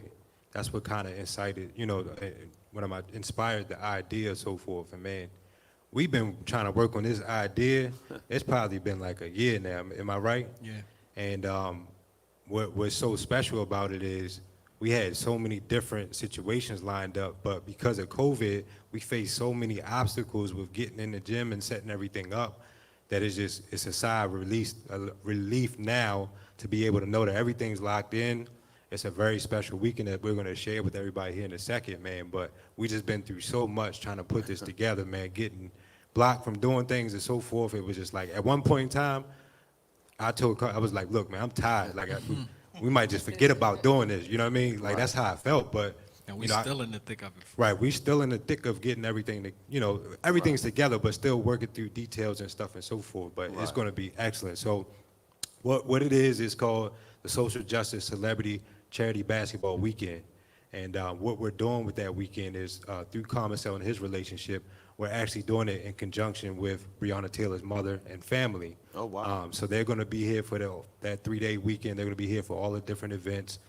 [SPEAKER 2] That's what kind of incited, inspired the idea, so forth. And man, we've been trying to work on this idea. It's probably been like a year now. Am I right?
[SPEAKER 3] Yeah.
[SPEAKER 2] And what's so special about it is we had so many different situations lined up, but because of COVID, we faced so many obstacles with getting in the gym and setting everything up that it's a sigh of relief now to be able to know that everything's locked in. It's a very special weekend that we're going to share with everybody here in a second, man. But we just been through so much trying to put this together, man, getting blocked from doing things and so forth. It was just like, at one point in time, I was like, look, man, I'm tired. Like, we might just forget about doing this. You know what I mean? Like, that's how I felt. But,
[SPEAKER 3] And we still in the thick of it.
[SPEAKER 2] right, we still in the thick of getting everything, everything's together, but still working through details and stuff and so forth. But it's going to be excellent. So what it is called the Social Justice Celebrity Charity Basketball Weekend. And what we're doing with that weekend is through Commissar and his relationship, we're actually doing it in conjunction with Breonna Taylor's mother and family.
[SPEAKER 1] Oh, wow.
[SPEAKER 2] So they're going to be here for that 3-day weekend. They're going to be here for all the different events.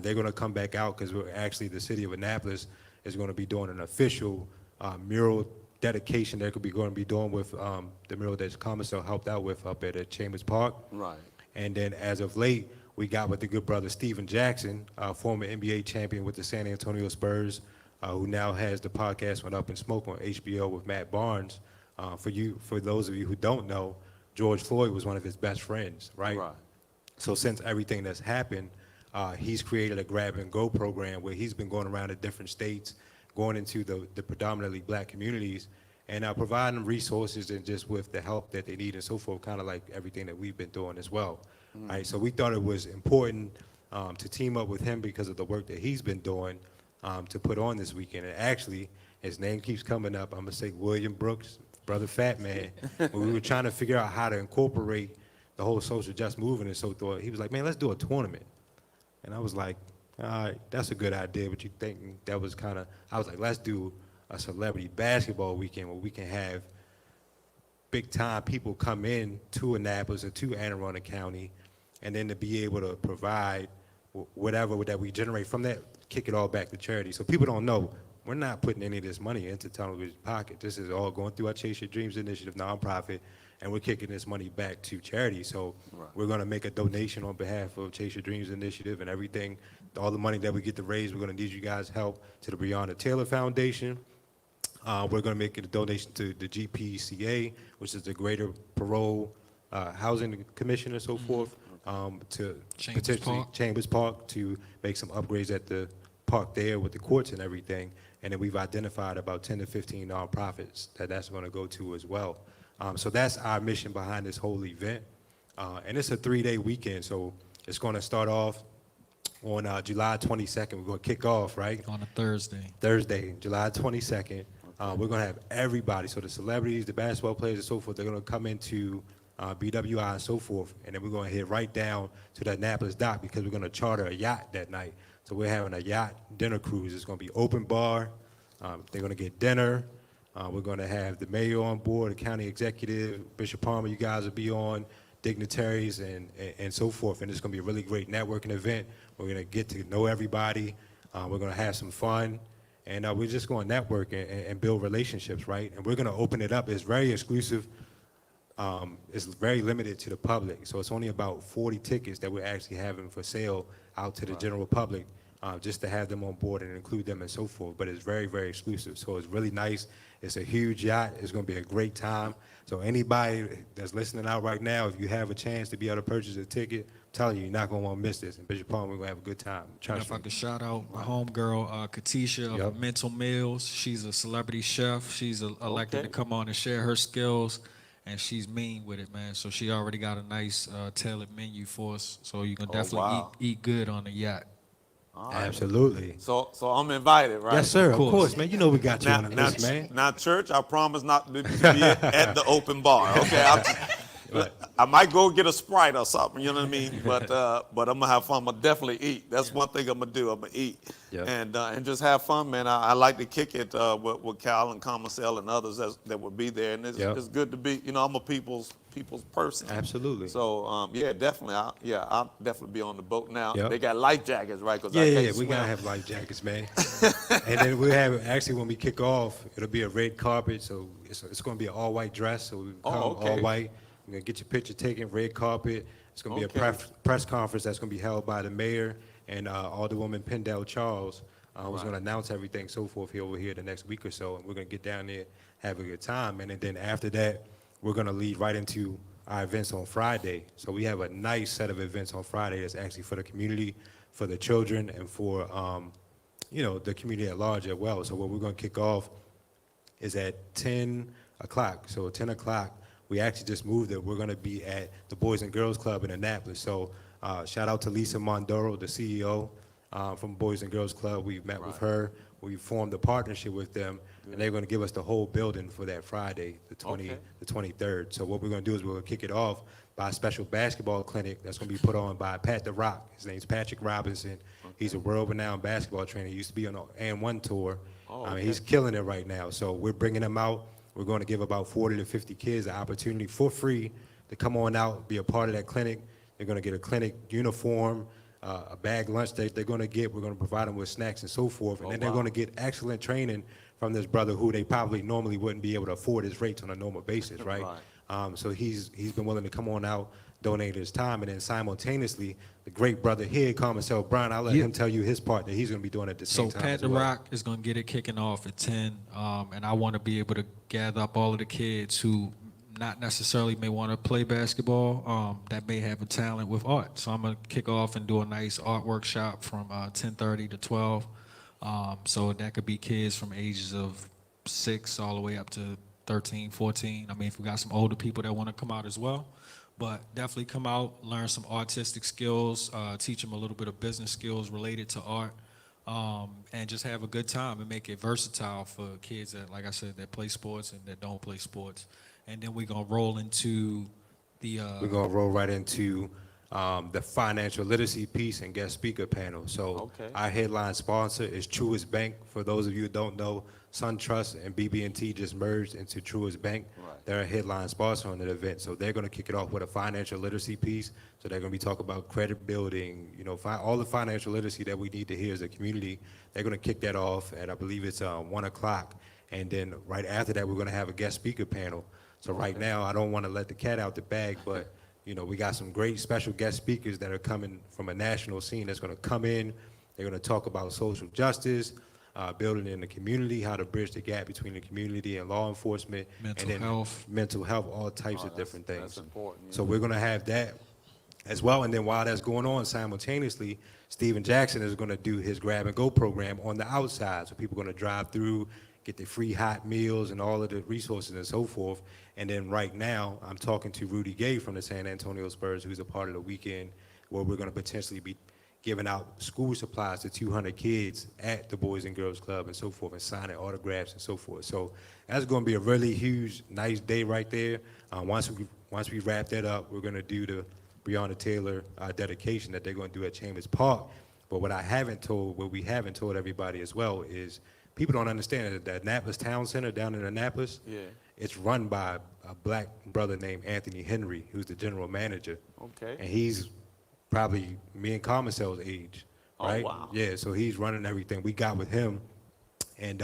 [SPEAKER 2] They're going to come back out because the city of Annapolis is going to be doing an official mural dedication they're going to be doing with the mural that Commissar helped out with up at Chambers Park.
[SPEAKER 1] Right.
[SPEAKER 2] And then as of late, we got with the good brother Steven Jackson, former NBA champion with the San Antonio Spurs, who now has the podcast Went Up and Smoke on HBO with Matt Barnes. For those of you who don't know, George Floyd was one of his best friends, right?
[SPEAKER 1] Right.
[SPEAKER 2] So since everything that's happened, he's created a grab and go program where he's been going around to different states, going into the predominantly black communities, and providing them resources and just with the help that they need and so forth, kind of like everything that we've been doing as well. Right? So we thought it was important to team up with him because of the work that he's been doing to put on this weekend. And actually, his name keeps coming up. I'm going to say William Brooks, Brother Fat Man. When we were trying to figure out how to incorporate the whole social justice movement and so forth, he was like, man, let's do a tournament. And I was like, all right, that's a good idea, but you think that was I was like, let's do a celebrity basketball weekend where we can have big time people come in to Annapolis or to Anne Arundel County, and then to be able to provide whatever that we generate from that, kick it all back to charity. So people don't know, we're not putting any of this money into Tunnel Vision's pocket. This is all going through our Chase Your Dreams initiative, nonprofit, and we're kicking this money back to charity. So we're going to make a donation on behalf of Chase Your Dreams initiative and everything. All the money that we get to raise, we're going to need you guys' help to the Breonna Taylor Foundation. We're going to make a donation to the GPCA, which is the Greater Parole Housing Commission and so forth, to
[SPEAKER 3] Chambers
[SPEAKER 2] potentially
[SPEAKER 3] Park.
[SPEAKER 2] Chambers Park to make some upgrades at the park there with the courts and everything. And then we've identified about 10 to 15 nonprofits that's going to go to as well. So that's our mission behind this whole event. And it's a 3-day weekend, so it's going to start off on July 22nd. We're going to kick off, right?
[SPEAKER 3] On a Thursday.
[SPEAKER 2] Thursday, July 22nd. We're going to have everybody, so the celebrities, the basketball players, and so forth, they're going to come into BWI and so forth, and then we're going to head right down to the Annapolis dock because we're going to charter a yacht that night. So we're having a yacht dinner cruise. It's going to be open bar. They're going to get dinner. We're going to have the mayor on board, the county executive, Bishop Palmer, you guys will be on, dignitaries and so forth, and it's going to be a really great networking event. We're going to get to know everybody. We're going to have some fun, and we're just going to network and build relationships, right? And we're going to open it up. It's very exclusive. It's very limited to the public, so it's only about 40 tickets that we're actually having for sale out to the general public, just to have them on board and include them and so forth. But it's very, very exclusive, so it's really nice. It's a huge yacht. It's going to be a great time. So anybody that's listening out right now, if you have a chance to be able to purchase a ticket, I'm telling you, you're not going to want to miss this. And Bishop Palmer, we're going to have a good time.
[SPEAKER 3] And
[SPEAKER 2] Trust
[SPEAKER 3] if I
[SPEAKER 2] me.
[SPEAKER 3] could shout out my homegirl, Katisha
[SPEAKER 2] Yep.
[SPEAKER 3] of Mental Meals. She's a celebrity chef. She's elected
[SPEAKER 1] Okay.
[SPEAKER 3] to come on and share her skills, and she's mean with it, man. So she already got a nice tailored menu for us. So you can definitely
[SPEAKER 1] wow.
[SPEAKER 3] eat good on the yacht.
[SPEAKER 2] Absolutely.
[SPEAKER 1] So I'm invited, right?
[SPEAKER 2] Yes, sir. Of
[SPEAKER 3] course.
[SPEAKER 2] course, man. You know we got you
[SPEAKER 1] Now,
[SPEAKER 2] on the
[SPEAKER 1] now,
[SPEAKER 2] list, man.
[SPEAKER 1] now, church, I promise not to be at the open bar. Okay, I might go get a Sprite or something. You know what I mean? But I'm gonna have fun. I'm gonna definitely eat. That's one thing I'm gonna do. I'm gonna eat
[SPEAKER 2] Yep.
[SPEAKER 1] and just have fun, man. I like to kick it with Cal and Commissel and others that will be there, and
[SPEAKER 2] Yep.
[SPEAKER 1] it's good to be. You know, I'm a people's person.
[SPEAKER 2] Absolutely.
[SPEAKER 1] So yeah, definitely. I'll definitely be on the boat now.
[SPEAKER 2] Yep.
[SPEAKER 1] They got life jackets, right? 'Cause
[SPEAKER 2] Yeah,
[SPEAKER 1] I
[SPEAKER 2] yeah,
[SPEAKER 1] can't
[SPEAKER 2] yeah. We
[SPEAKER 1] swim.
[SPEAKER 2] gotta have life jackets, man. And then we have actually when we kick off, it'll be a red carpet, so it's gonna be an all white dress. So we come
[SPEAKER 1] okay.
[SPEAKER 2] all white. We're gonna get your picture taken, red carpet. It's gonna be
[SPEAKER 1] Okay.
[SPEAKER 2] a press conference that's gonna be held by the mayor and Alderwoman Pendell Charles, who's gonna announce everything, so forth here over here the next week or so, and we're gonna get down there, have a good time, and then after that, we're gonna lead right into our events on Friday. So we have a nice set of events on Friday that's actually for the community, for the children, and for the community at large as well. So what we're gonna kick off is at 10 o'clock. So at 10 o'clock, we actually just moved it. We're gonna be at the Boys and Girls Club in Annapolis. So shout out to Lisa Mondoro, the CEO from Boys and Girls Club. We've met with her. We formed a partnership with them, and they're gonna give us the whole building for that Friday, the 23rd. So what we're gonna do is we're gonna kick it off by a special basketball clinic that's gonna be put on by Pat the Rock. His name's Patrick Robinson. He's a world-renowned basketball trainer. He used to be on the And1 tour. He's killing it right now. So we're bringing him out. We're going to give about 40 to 50 kids an opportunity for free to come on out, be a part of that clinic. They're going to get a clinic uniform, a bag lunch that they're going to get. We're going to provide them with snacks and so forth. And then they're going to get excellent training from this brother who they probably normally wouldn't be able to afford his rates on a normal basis, right? So he's been willing to come on out, donate his time, and then simultaneously, the great brother here, Commissel Brown, I'll let him tell you his part that he's going to be doing at the same
[SPEAKER 3] So
[SPEAKER 2] time.
[SPEAKER 3] Pat
[SPEAKER 2] as
[SPEAKER 3] the
[SPEAKER 2] well.
[SPEAKER 3] Rock is going to get it kicking off at 10, and I want to be able to gather up all of the kids who not necessarily may want to play basketball, that may have a talent with art. So I'm going to kick off and do a nice art workshop from 10:30 to 12. So that could be kids from ages of 6 all the way up to 13, 14. I mean, if we got some older people that want to come out as well. But definitely come out, learn some artistic skills, teach them a little bit of business skills related to art, and just have a good time and make it versatile for kids that, like I said, that play sports and that don't play sports. And then we're going to roll into the...
[SPEAKER 2] We're going to roll right into the financial literacy piece and guest speaker panel. So our headline sponsor is Truist Bank. For those of you who don't know, SunTrust and BB&T just merged into Truist Bank. They're a headline sponsor on the event. So they're going to kick it off with a financial literacy piece. So they're going to be talking about credit building, all the financial literacy that we need to hear as a community. They're going to kick that off at, I believe it's 1 o'clock. And then right after that, we're going to have a guest speaker panel. So right now, I don't want to let the cat out the bag, but we got some great special guest speakers that are coming from a national scene that's going to come in. They're going to talk about social justice, building in the community, how to bridge the gap between the community and law enforcement. Mental health, all types of different things.
[SPEAKER 1] That's important.
[SPEAKER 2] So we're going to have that as well. And then while that's going on, simultaneously, Steven Jackson is going to do his grab and go program on the outside. So people are going to drive through, get the free hot meals and all of the resources and so forth. And then right now, I'm talking to Rudy Gay from the San Antonio Spurs, who's a part of the weekend where we're going to potentially be giving out school supplies to 200 kids at the Boys and Girls Club and so forth, and signing autographs and so forth. So that's going to be a really huge, nice day right there. Once we wrap that up, we're going to do the Breonna Taylor dedication that they're going to do at Chambers Park. But what we haven't told everybody as well is people don't understand that the Annapolis Town Center down in Annapolis, it's run by a black brother named Anthony Henry, who's the general manager.
[SPEAKER 1] Okay.
[SPEAKER 2] And he's probably me and Carmicel's age, right?
[SPEAKER 1] Oh, wow.
[SPEAKER 2] Yeah, so he's running everything. We got with him, and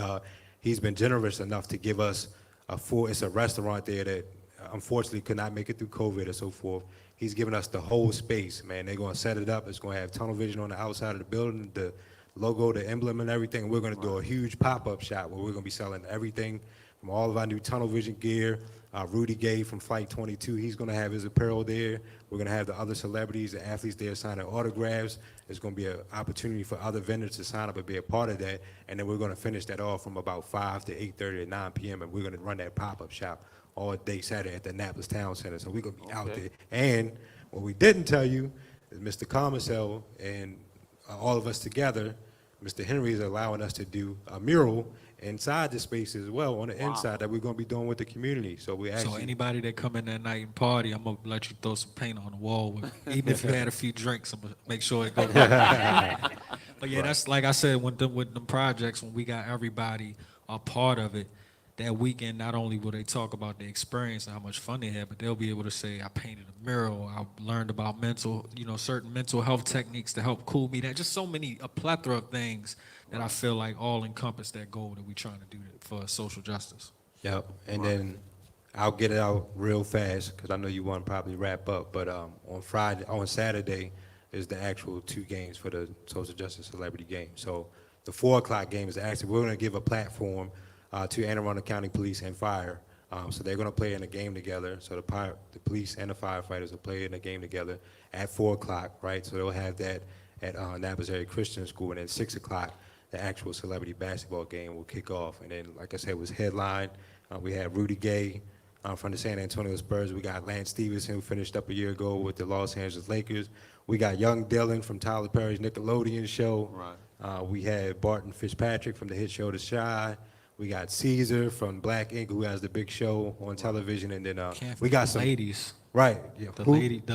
[SPEAKER 2] he's been generous enough to give us it's a restaurant there that unfortunately could not make it through COVID or so forth. He's given us the whole space, man. They're going to set it up. It's going to have tunnel vision on the outside of the building, the logo, the emblem, and everything. We're going to do a huge pop-up shop where we're going to be selling everything from all of our new tunnel vision gear. Rudy Gay from Flight 22, he's going to have his apparel there. We're going to have the other celebrities, the athletes there signing autographs. There's going to be an opportunity for other vendors to sign up and be a part of that. And then we're going to finish that off from about 5 to 8:30 to 9 p.m. And we're going to run that pop-up shop all day Saturday at the Annapolis Town Center. So we're going to be out there. And what we didn't tell you is Mr. Carmicel and all of us together, Mr. Henry is allowing us to do a mural inside the space as well on the inside that we're going to be doing with the community. So we actually.
[SPEAKER 3] So anybody that come in that night and party, I'm gonna let you throw some paint on the wall. Even if you had a few drinks, I'm gonna make sure it goes. But yeah, that's like I said with them projects, when we got everybody a part of it, that weekend, not only will they talk about the experience and how much fun they had, but they'll be able to say, I painted a mural, I learned about certain mental health techniques to help cool me down. Just a plethora of things that I feel like all encompass that goal that we're trying to do for social justice.
[SPEAKER 2] Yep, and then I'll get it out real fast because I know you want to probably wrap up. But on Saturday is the actual 2 games for the social justice celebrity game. So the 4 o'clock game is actually we're going to give a platform to Anne Arundel County Police and Fire. So they're going to play in a game together. So the police and the firefighters will play in a game together at 4 o'clock, right? So they'll have that at Annapolis Area Christian School, and then 6 o'clock the actual celebrity basketball game will kick off. And then, like I said, it was headlined. We had Rudy Gay from the San Antonio Spurs. We got Lance Stevenson, who finished up a year ago with the Los Angeles Lakers. We got young Dylan from Tyler Perry's Nickelodeon show.
[SPEAKER 1] Right.
[SPEAKER 2] We had Barton Fitzpatrick from the hit show The Shy. We got Caesar from Black Ink, who has the big show on television. And then we got some
[SPEAKER 3] ladies.
[SPEAKER 2] Right. Yeah.
[SPEAKER 3] The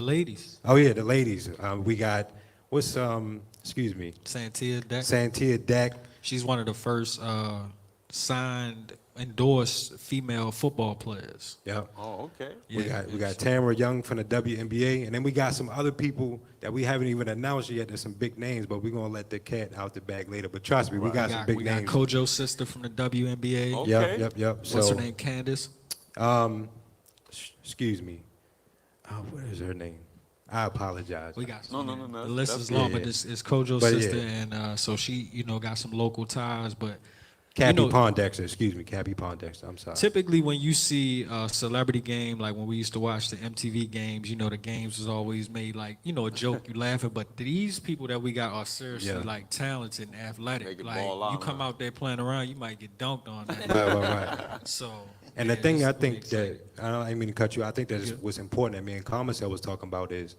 [SPEAKER 3] ladies.
[SPEAKER 2] Oh yeah, the ladies. We got Santia Dak.
[SPEAKER 3] She's one of the first signed, endorsed female football players.
[SPEAKER 2] Yep.
[SPEAKER 1] Oh, okay.
[SPEAKER 2] We got Tamara Young from the WNBA, and then we got some other people that we haven't even announced yet. There's some big names, but we're gonna let the cat out the bag later. But trust me, we got some big names.
[SPEAKER 3] We got Kojo's sister from the WNBA.
[SPEAKER 1] Okay.
[SPEAKER 2] Yep.
[SPEAKER 3] What's her name? Candace.
[SPEAKER 2] Excuse me. What is her name? I apologize.
[SPEAKER 3] We got
[SPEAKER 1] No.
[SPEAKER 3] the list
[SPEAKER 1] That's
[SPEAKER 3] is long,
[SPEAKER 2] yeah.
[SPEAKER 3] but it's Kojo's
[SPEAKER 2] But
[SPEAKER 3] sister,
[SPEAKER 2] yeah.
[SPEAKER 3] and so she got some local ties, but.
[SPEAKER 2] Cappy Pondexter, excuse me, Cappy Pondexter, I'm sorry.
[SPEAKER 3] Typically, when you see a celebrity game, like when we used to watch the MTV games, the games was always made like, a joke, you laughing. But these people that we got are seriously like talented and athletic.
[SPEAKER 1] They can
[SPEAKER 3] Like
[SPEAKER 1] ball out,
[SPEAKER 3] you come
[SPEAKER 1] huh?
[SPEAKER 3] out there playing around, you might get dunked on.
[SPEAKER 2] Right.
[SPEAKER 3] So.
[SPEAKER 2] And
[SPEAKER 3] yeah,
[SPEAKER 2] the thing
[SPEAKER 3] it's
[SPEAKER 2] I
[SPEAKER 3] really
[SPEAKER 2] think
[SPEAKER 3] exciting.
[SPEAKER 2] that, I don't mean to cut you, I think that is what's important that me and Carmicel was talking about is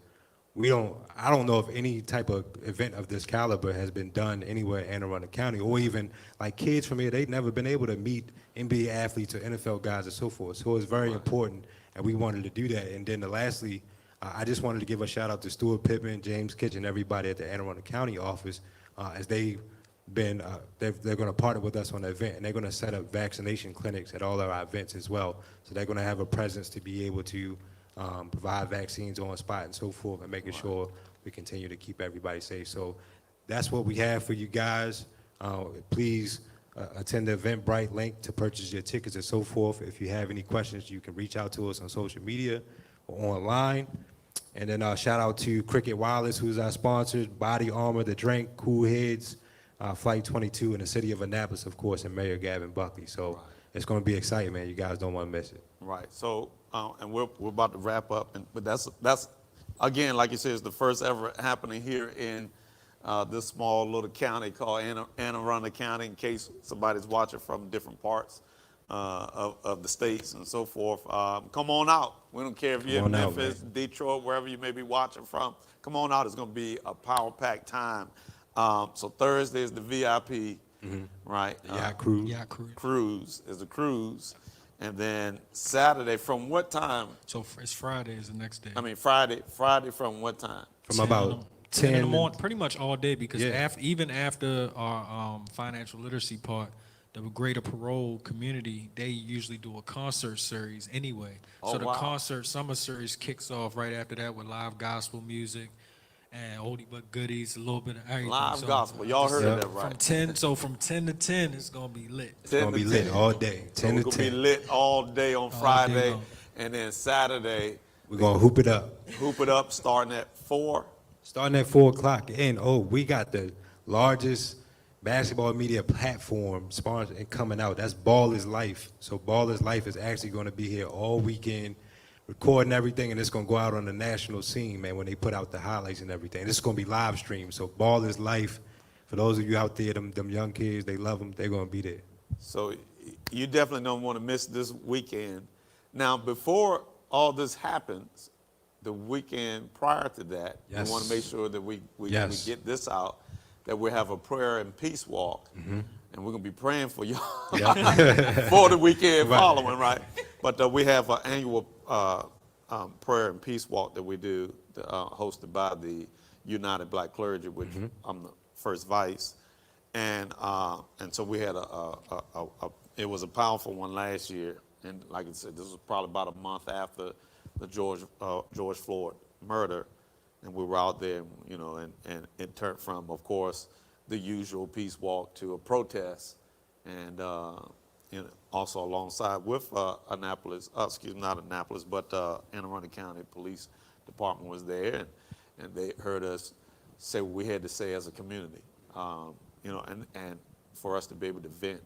[SPEAKER 2] I don't know if any type of event of this caliber has been done anywhere in Anne Arundel County, or even like kids from here, they've never been able to meet NBA athletes or NFL guys and so forth. So it's very important, and we wanted to do that. And then lastly, I just wanted to give a shout out to Stuart Pittman, James Kitchen, everybody at the Anne Arundel County office, as they've been, they're going to partner with us on the event, and they're going to set up vaccination clinics at all of our events as well. So they're going to have a presence to be able to provide vaccines on spot and so forth, and making sure we continue to keep everybody safe. So that's what we have for you guys. Please attend the Eventbrite link to purchase your tickets and so forth. If you have any questions, you can reach out to us on social media or online. And then shout out to Cricket Wireless, who's our sponsor, Body Armor, The Drink, Cool Heads, Flight 22 in the city of Annapolis, of course, and Mayor Gavin Buckley. So it's going to be exciting, man. You guys don't want to miss it.
[SPEAKER 1] Right. So, and we're about to wrap up, but that's again, like you said, it's the first ever happening here in this small little county called Anne Arundel County, in case somebody's watching from different parts of the states and so forth. Come on out. We don't care if you're in
[SPEAKER 2] Come on out,
[SPEAKER 1] Memphis, Detroit, wherever you may be watching from. Come on out. It's going to be a power-packed time. So Thursday is the VIP, right?
[SPEAKER 2] The yacht cruise.
[SPEAKER 3] Yacht cruise.
[SPEAKER 1] Cruise is a cruise. And then Saturday, from what time?
[SPEAKER 3] So it's Friday is the next day.
[SPEAKER 1] I mean, Friday from what time?
[SPEAKER 2] From about 10
[SPEAKER 3] in the morning, pretty much all day, because
[SPEAKER 2] Yeah.
[SPEAKER 3] even after our financial literacy part, the greater parole community, they usually do a concert series anyway.
[SPEAKER 1] Oh,
[SPEAKER 3] So the
[SPEAKER 1] wow.
[SPEAKER 3] concert summer series kicks off right after that with live gospel music and oldie but goodies, a little bit of everything.
[SPEAKER 1] Live
[SPEAKER 3] So
[SPEAKER 1] gospel. Y'all heard
[SPEAKER 2] Yeah.
[SPEAKER 1] of that, right?
[SPEAKER 3] from 10 to 10, it's gonna be lit.
[SPEAKER 2] It's going to be lit all day, 10
[SPEAKER 1] We're
[SPEAKER 2] to
[SPEAKER 1] going to be
[SPEAKER 2] 10.
[SPEAKER 1] lit all day on
[SPEAKER 3] day
[SPEAKER 1] Friday.
[SPEAKER 3] long.
[SPEAKER 1] And then Saturday,
[SPEAKER 2] We're going to hoop it up.
[SPEAKER 1] hoop it up starting at 4.
[SPEAKER 2] Starting at 4 o'clock. And, we got the largest basketball media platform sponsored and coming out. That's Ball is Life. So Ball is Life is actually going to be here all weekend, recording everything, and it's going to go out on the national scene, man, when they put out the highlights and everything. This is going to be live streamed. So Ball is Life. For those of you out there, them young kids, they love them. They're going to be there.
[SPEAKER 1] So you definitely don't want to miss this weekend. Now, before all this happens, the weekend prior to that,
[SPEAKER 2] Yes.
[SPEAKER 1] we want to make sure that we
[SPEAKER 2] Yes.
[SPEAKER 1] get this out, that we have a prayer and peace walk. And we're going to be praying for y'all
[SPEAKER 2] Yeah.
[SPEAKER 1] for the weekend
[SPEAKER 2] Right.
[SPEAKER 1] following, right? But we have an annual prayer and peace walk that we do, hosted by the United Black Clergy, which I'm the first vice. And so we had it was a powerful one last year. And like I said, this was probably about a month after the George Floyd murder. And we were out there, and it turned from, of course, the usual peace walk to a protest. And also alongside with Annapolis, not Annapolis, but Anne Arundel County Police Department was there. And they heard us say what we had to say as a community, and for us to be able to vent.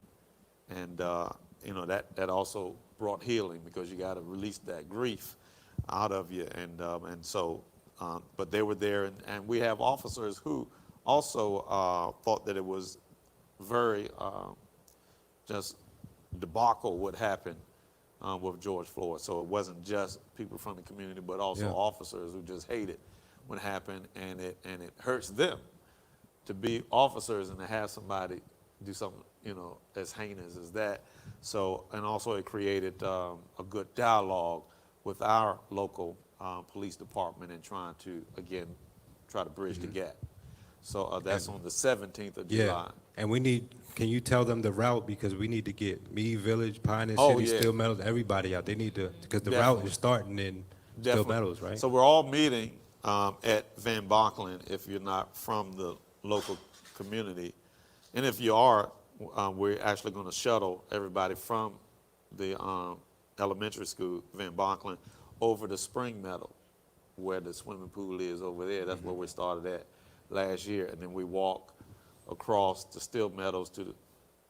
[SPEAKER 1] And, that also brought healing, because you got to release that grief out of you. And so, but they were there, and we have officers who also thought that it was very just debacle what happened with George Floyd. So it wasn't just people from the community, but also
[SPEAKER 2] Yeah.
[SPEAKER 1] officers who just hated what happened, and it hurts them to be officers and to have somebody do something, as heinous as that. So, and also it created a good dialogue with our local police department and trying to, again, try to bridge the gap. So that's on the 17th of
[SPEAKER 2] Yeah.
[SPEAKER 1] July.
[SPEAKER 2] And can you tell them the route, because we need to get Meade Village, Pioneer
[SPEAKER 1] Oh,
[SPEAKER 2] City,
[SPEAKER 1] yeah.
[SPEAKER 2] Steel Meadows, everybody out. They need to, because the route
[SPEAKER 1] Definitely.
[SPEAKER 2] is starting in Steel
[SPEAKER 1] Definitely.
[SPEAKER 2] Meadows, right?
[SPEAKER 1] So we're all meeting at Van Bocklin if you're not from the local community. And if you are, we're actually going to shuttle everybody from the elementary school, Van Bocklin, over to Spring Meadow, where the swimming pool is over there. That's where we started at last year. And then we walk across to Steel Meadows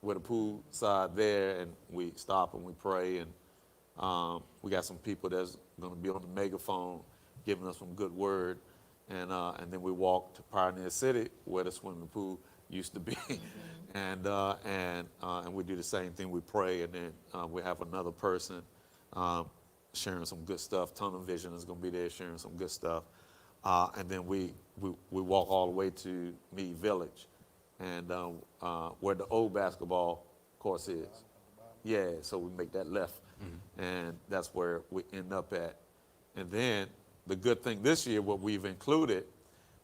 [SPEAKER 1] where the pool side there, and we stop and we pray. And we got some people that's going to be on the megaphone giving us some good word. And then we walk to Pioneer City, where the swimming pool used to be. And we do the same thing. We pray, and then we have another person sharing some good stuff. Tunnel Vision is going to be there sharing some good stuff. And then we walk all the way to Meade Village, and where the old basketball course is. Yeah, so we make that left, and that's where we end up at. And then the good thing this year, what we've included,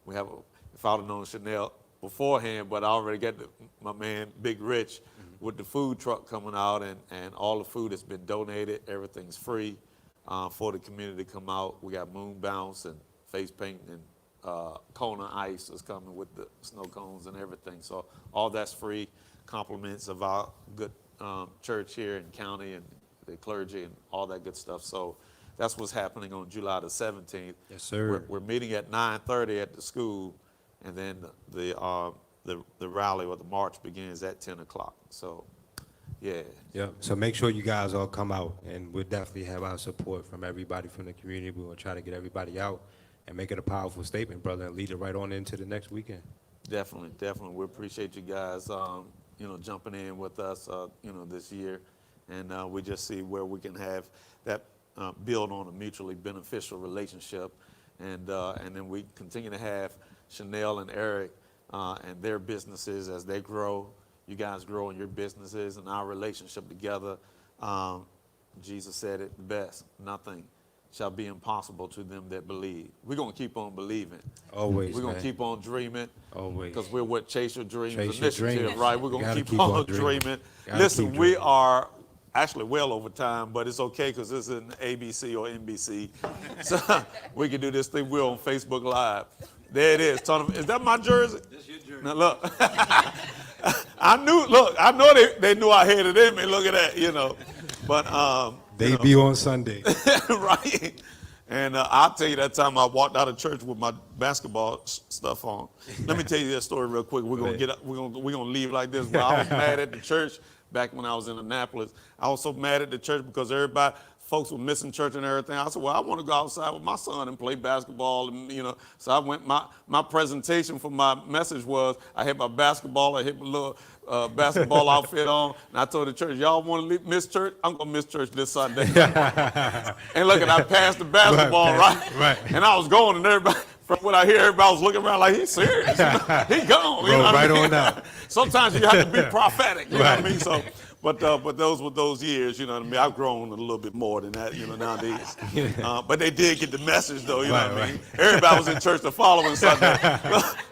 [SPEAKER 1] we have, if I'd have known Chanel beforehand, but I already got my man Big Rich with the food truck coming out, and all the food has been donated. Everything's free for the community to come out. We got moon bounce and face paint, and Kona ice is coming with the snow cones and everything. So all that's free. Compliments of our good church here in county and the clergy and all that good stuff. So that's what's happening on July the 17th.
[SPEAKER 2] Yes, sir.
[SPEAKER 1] We're meeting at 9:30 at the school, and then the rally or the march begins at 10 o'clock. So, yeah.
[SPEAKER 2] Yeah. So make sure you guys all come out, and we'll definitely have our support from everybody from the community. We're going to try to get everybody out and make it a powerful statement, brother, and lead it right on into the next weekend.
[SPEAKER 1] Definitely, definitely. We appreciate you guys, jumping in with us, this year. And we just see where we can have that build on a mutually beneficial relationship. And then we continue to have Chanel and Eric and their businesses as they grow. You guys grow in your businesses and our relationship together. Jesus said it best, nothing shall be impossible to them that believe. We're going to keep on believing.
[SPEAKER 2] Always,
[SPEAKER 1] We're going to
[SPEAKER 2] man.
[SPEAKER 1] keep on dreaming.
[SPEAKER 2] Always.
[SPEAKER 1] Because we're what Chase Your Dreams
[SPEAKER 2] Chase your
[SPEAKER 1] initiative,
[SPEAKER 2] dreams.
[SPEAKER 1] right? We're
[SPEAKER 2] You
[SPEAKER 1] going
[SPEAKER 2] gotta
[SPEAKER 1] to keep on dreaming. Listen,
[SPEAKER 2] keep
[SPEAKER 1] we
[SPEAKER 2] dreaming.
[SPEAKER 1] are actually well over time, but it's okay because this isn't ABC or NBC. So we can do this thing. We're on Facebook Live. There it is. Is that my jersey? That's your jersey. Now look. I know they knew I had it in me. Look at that, But
[SPEAKER 2] They be on Sunday.
[SPEAKER 1] right. And I'll tell you that time I walked out of church with my basketball stuff on. Let me tell you that story real quick. We're gonna get up. We're gonna leave like this. But I was mad at the church back when I was in Annapolis. I was so mad at the church because folks were missing church and everything. I said, well, I want to go outside with my son and play basketball. And, so I went, my presentation for my message was, I had my basketball, I had my little basketball outfit on. And I told the church, y'all want to miss church? I'm going to miss church this Sunday. And look, I passed the basketball, right? And I was going, and everybody, from what I hear, everybody was looking around like, he's serious. He gone.
[SPEAKER 2] Bro, right on out.
[SPEAKER 1] Sometimes you have to be prophetic, you know what I mean? So, but those were those years, you know what I mean? I've grown a little bit more than that, nowadays. But they did get the message, though, you know what I mean? Everybody was in church the following Sunday.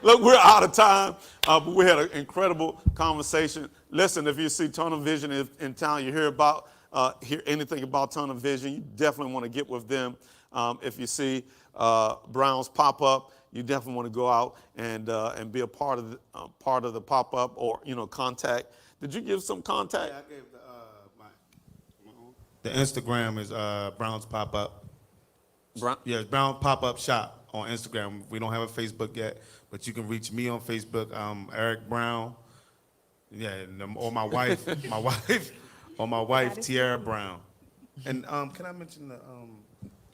[SPEAKER 1] Look, we're out of time, but we had an incredible conversation. Listen, if you see Tunnel Vision in town, you hear anything about Tunnel Vision, you definitely want to get with them. If you see Brown's pop-up, you definitely want to go out and be a part of the pop-up or contact. Did you give some contact?
[SPEAKER 5] Yeah, I gave the Instagram is Brown's Pop-Up. Yeah, it's Brown Pop-Up Shop on Instagram. We don't have a Facebook yet, but you can reach me on Facebook. Eric Brown. Yeah, or my wife, my wife Tiara Brown. And can I mention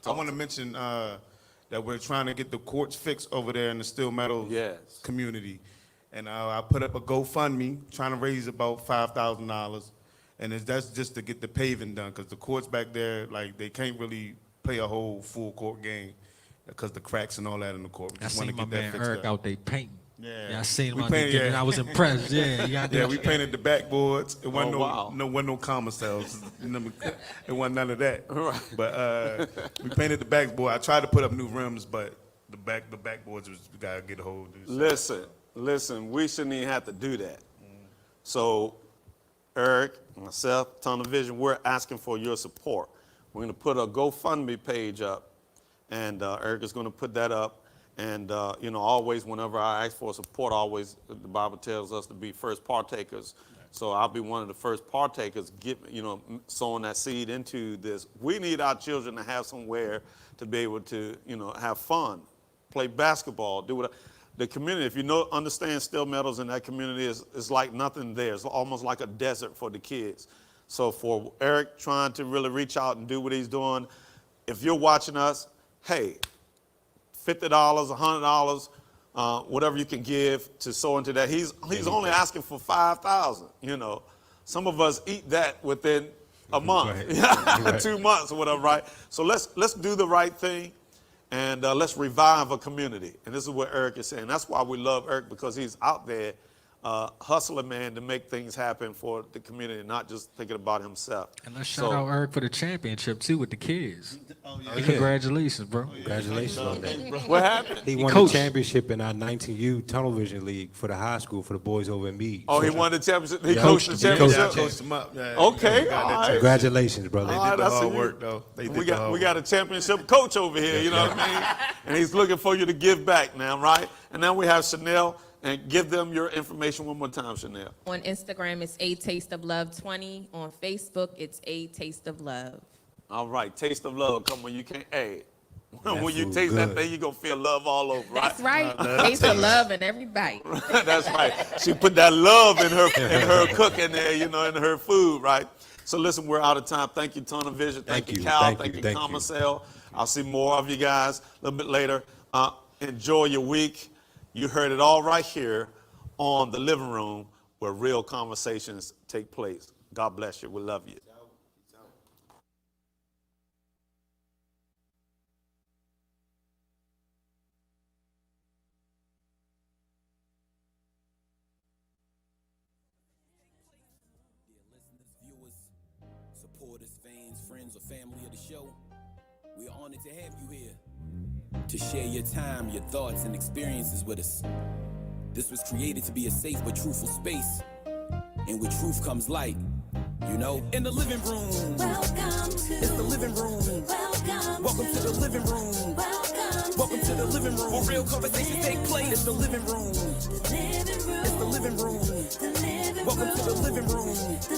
[SPEAKER 5] I want to mention that we're trying to get the courts fixed over there in the Steel Meadows community. And I put up a GoFundMe trying to raise about $5,000. And that's just to get the paving done because the courts back there, like, they can't really play a whole full court game because the cracks and all that in the court. We
[SPEAKER 3] I
[SPEAKER 5] just wanna
[SPEAKER 3] seen my
[SPEAKER 5] get that
[SPEAKER 3] man
[SPEAKER 5] fixed
[SPEAKER 3] Eric
[SPEAKER 5] up.
[SPEAKER 3] out there painting.
[SPEAKER 5] Yeah.
[SPEAKER 3] I seen him
[SPEAKER 5] We
[SPEAKER 3] out there
[SPEAKER 5] painted,
[SPEAKER 3] getting,
[SPEAKER 5] yeah.
[SPEAKER 3] I was impressed. Yeah, you got
[SPEAKER 5] Yeah, we painted the backboards. It wasn't
[SPEAKER 1] wow.
[SPEAKER 5] no comma cells. It wasn't none of that.
[SPEAKER 1] Right.
[SPEAKER 5] But we painted the backboard. I tried to put up new rims, but the backboards we gotta get a hold of.
[SPEAKER 1] Listen, we shouldn't even have to do that. So, Eric, myself, Tunnel Vision, we're asking for your support. We're going to put a GoFundMe page up, and Eric is going to put that up. And, always whenever I ask for support, the Bible tells us to be first partakers. So I'll be one of the first partakers, sowing that seed into this. We need our children to have somewhere to be able to, have fun, play basketball, do whatever. The community, if you understand Steel Meadows in that community, is like nothing there. It's almost like a desert for the kids. So for Eric trying to really reach out and do what he's doing, if you're watching us, hey, $50, $100, whatever you can give to sow into that. He's only asking for $5,000. Some of us eat that within a month,
[SPEAKER 2] Right.
[SPEAKER 1] 2 months or whatever, right? So let's do the right thing. And let's revive a community. And this is what Eric is saying. That's why we love Eric, because he's out there hustling, man, to make things happen for the community, not just thinking about himself.
[SPEAKER 3] And let's shout out Eric for the championship, too, with the kids. Congratulations, bro.
[SPEAKER 2] Congratulations on that.
[SPEAKER 1] What happened?
[SPEAKER 2] He won
[SPEAKER 3] coached.
[SPEAKER 2] the championship in our 19U Tunnel Vision League for the high school for the boys over in Meade.
[SPEAKER 1] Oh, he won the championship? He
[SPEAKER 2] Yeah,
[SPEAKER 1] coached the
[SPEAKER 2] he coached
[SPEAKER 1] championship?
[SPEAKER 5] Yeah, I coached them up. Yeah,
[SPEAKER 1] Okay,
[SPEAKER 5] we got
[SPEAKER 1] all
[SPEAKER 5] that
[SPEAKER 1] right.
[SPEAKER 5] chance.
[SPEAKER 2] Congratulations, brother.
[SPEAKER 5] They
[SPEAKER 1] All right,
[SPEAKER 5] did the
[SPEAKER 1] that's
[SPEAKER 5] hard
[SPEAKER 1] you.
[SPEAKER 5] work, though.
[SPEAKER 1] We got a championship coach over here, you know what I mean? And he's looking for you to give back now, right? And then we have Chanel, and give them your information one more time, Chanel.
[SPEAKER 4] On Instagram, it's A Taste of Love 20. On Facebook, it's A Taste of Love.
[SPEAKER 1] All right, taste of love. Come on, you can't, hey.
[SPEAKER 2] That
[SPEAKER 1] When you
[SPEAKER 2] food
[SPEAKER 1] taste that
[SPEAKER 2] good.
[SPEAKER 1] thing, you're going to feel love all over, right?
[SPEAKER 4] That's right. Taste of love in every bite.
[SPEAKER 1] That's right. She put that love in her cooking there, in her food, right? So listen, we're out of time. Thank you, Tunnel Vision. Thank you, Cal. Thank you, Commercell. I'll see more of you guys a little bit later. Enjoy your week. You heard it all right here on The Living Room, where real conversations take place. God bless you. We love you.
[SPEAKER 6] Supporters, fans, friends, or family of the show, we are honored to have you here to share your time, your thoughts, and experiences with us. This was created to be a safe but truthful space, and with truth comes light. You know, in the living room.
[SPEAKER 7] Welcome to
[SPEAKER 6] It's the living room. Welcome to the living room. Welcome to the living room. Where real conversations take place. It's the living room.
[SPEAKER 7] the living room.
[SPEAKER 6] It's the living room.
[SPEAKER 7] The living
[SPEAKER 6] Welcome to the living room.
[SPEAKER 7] The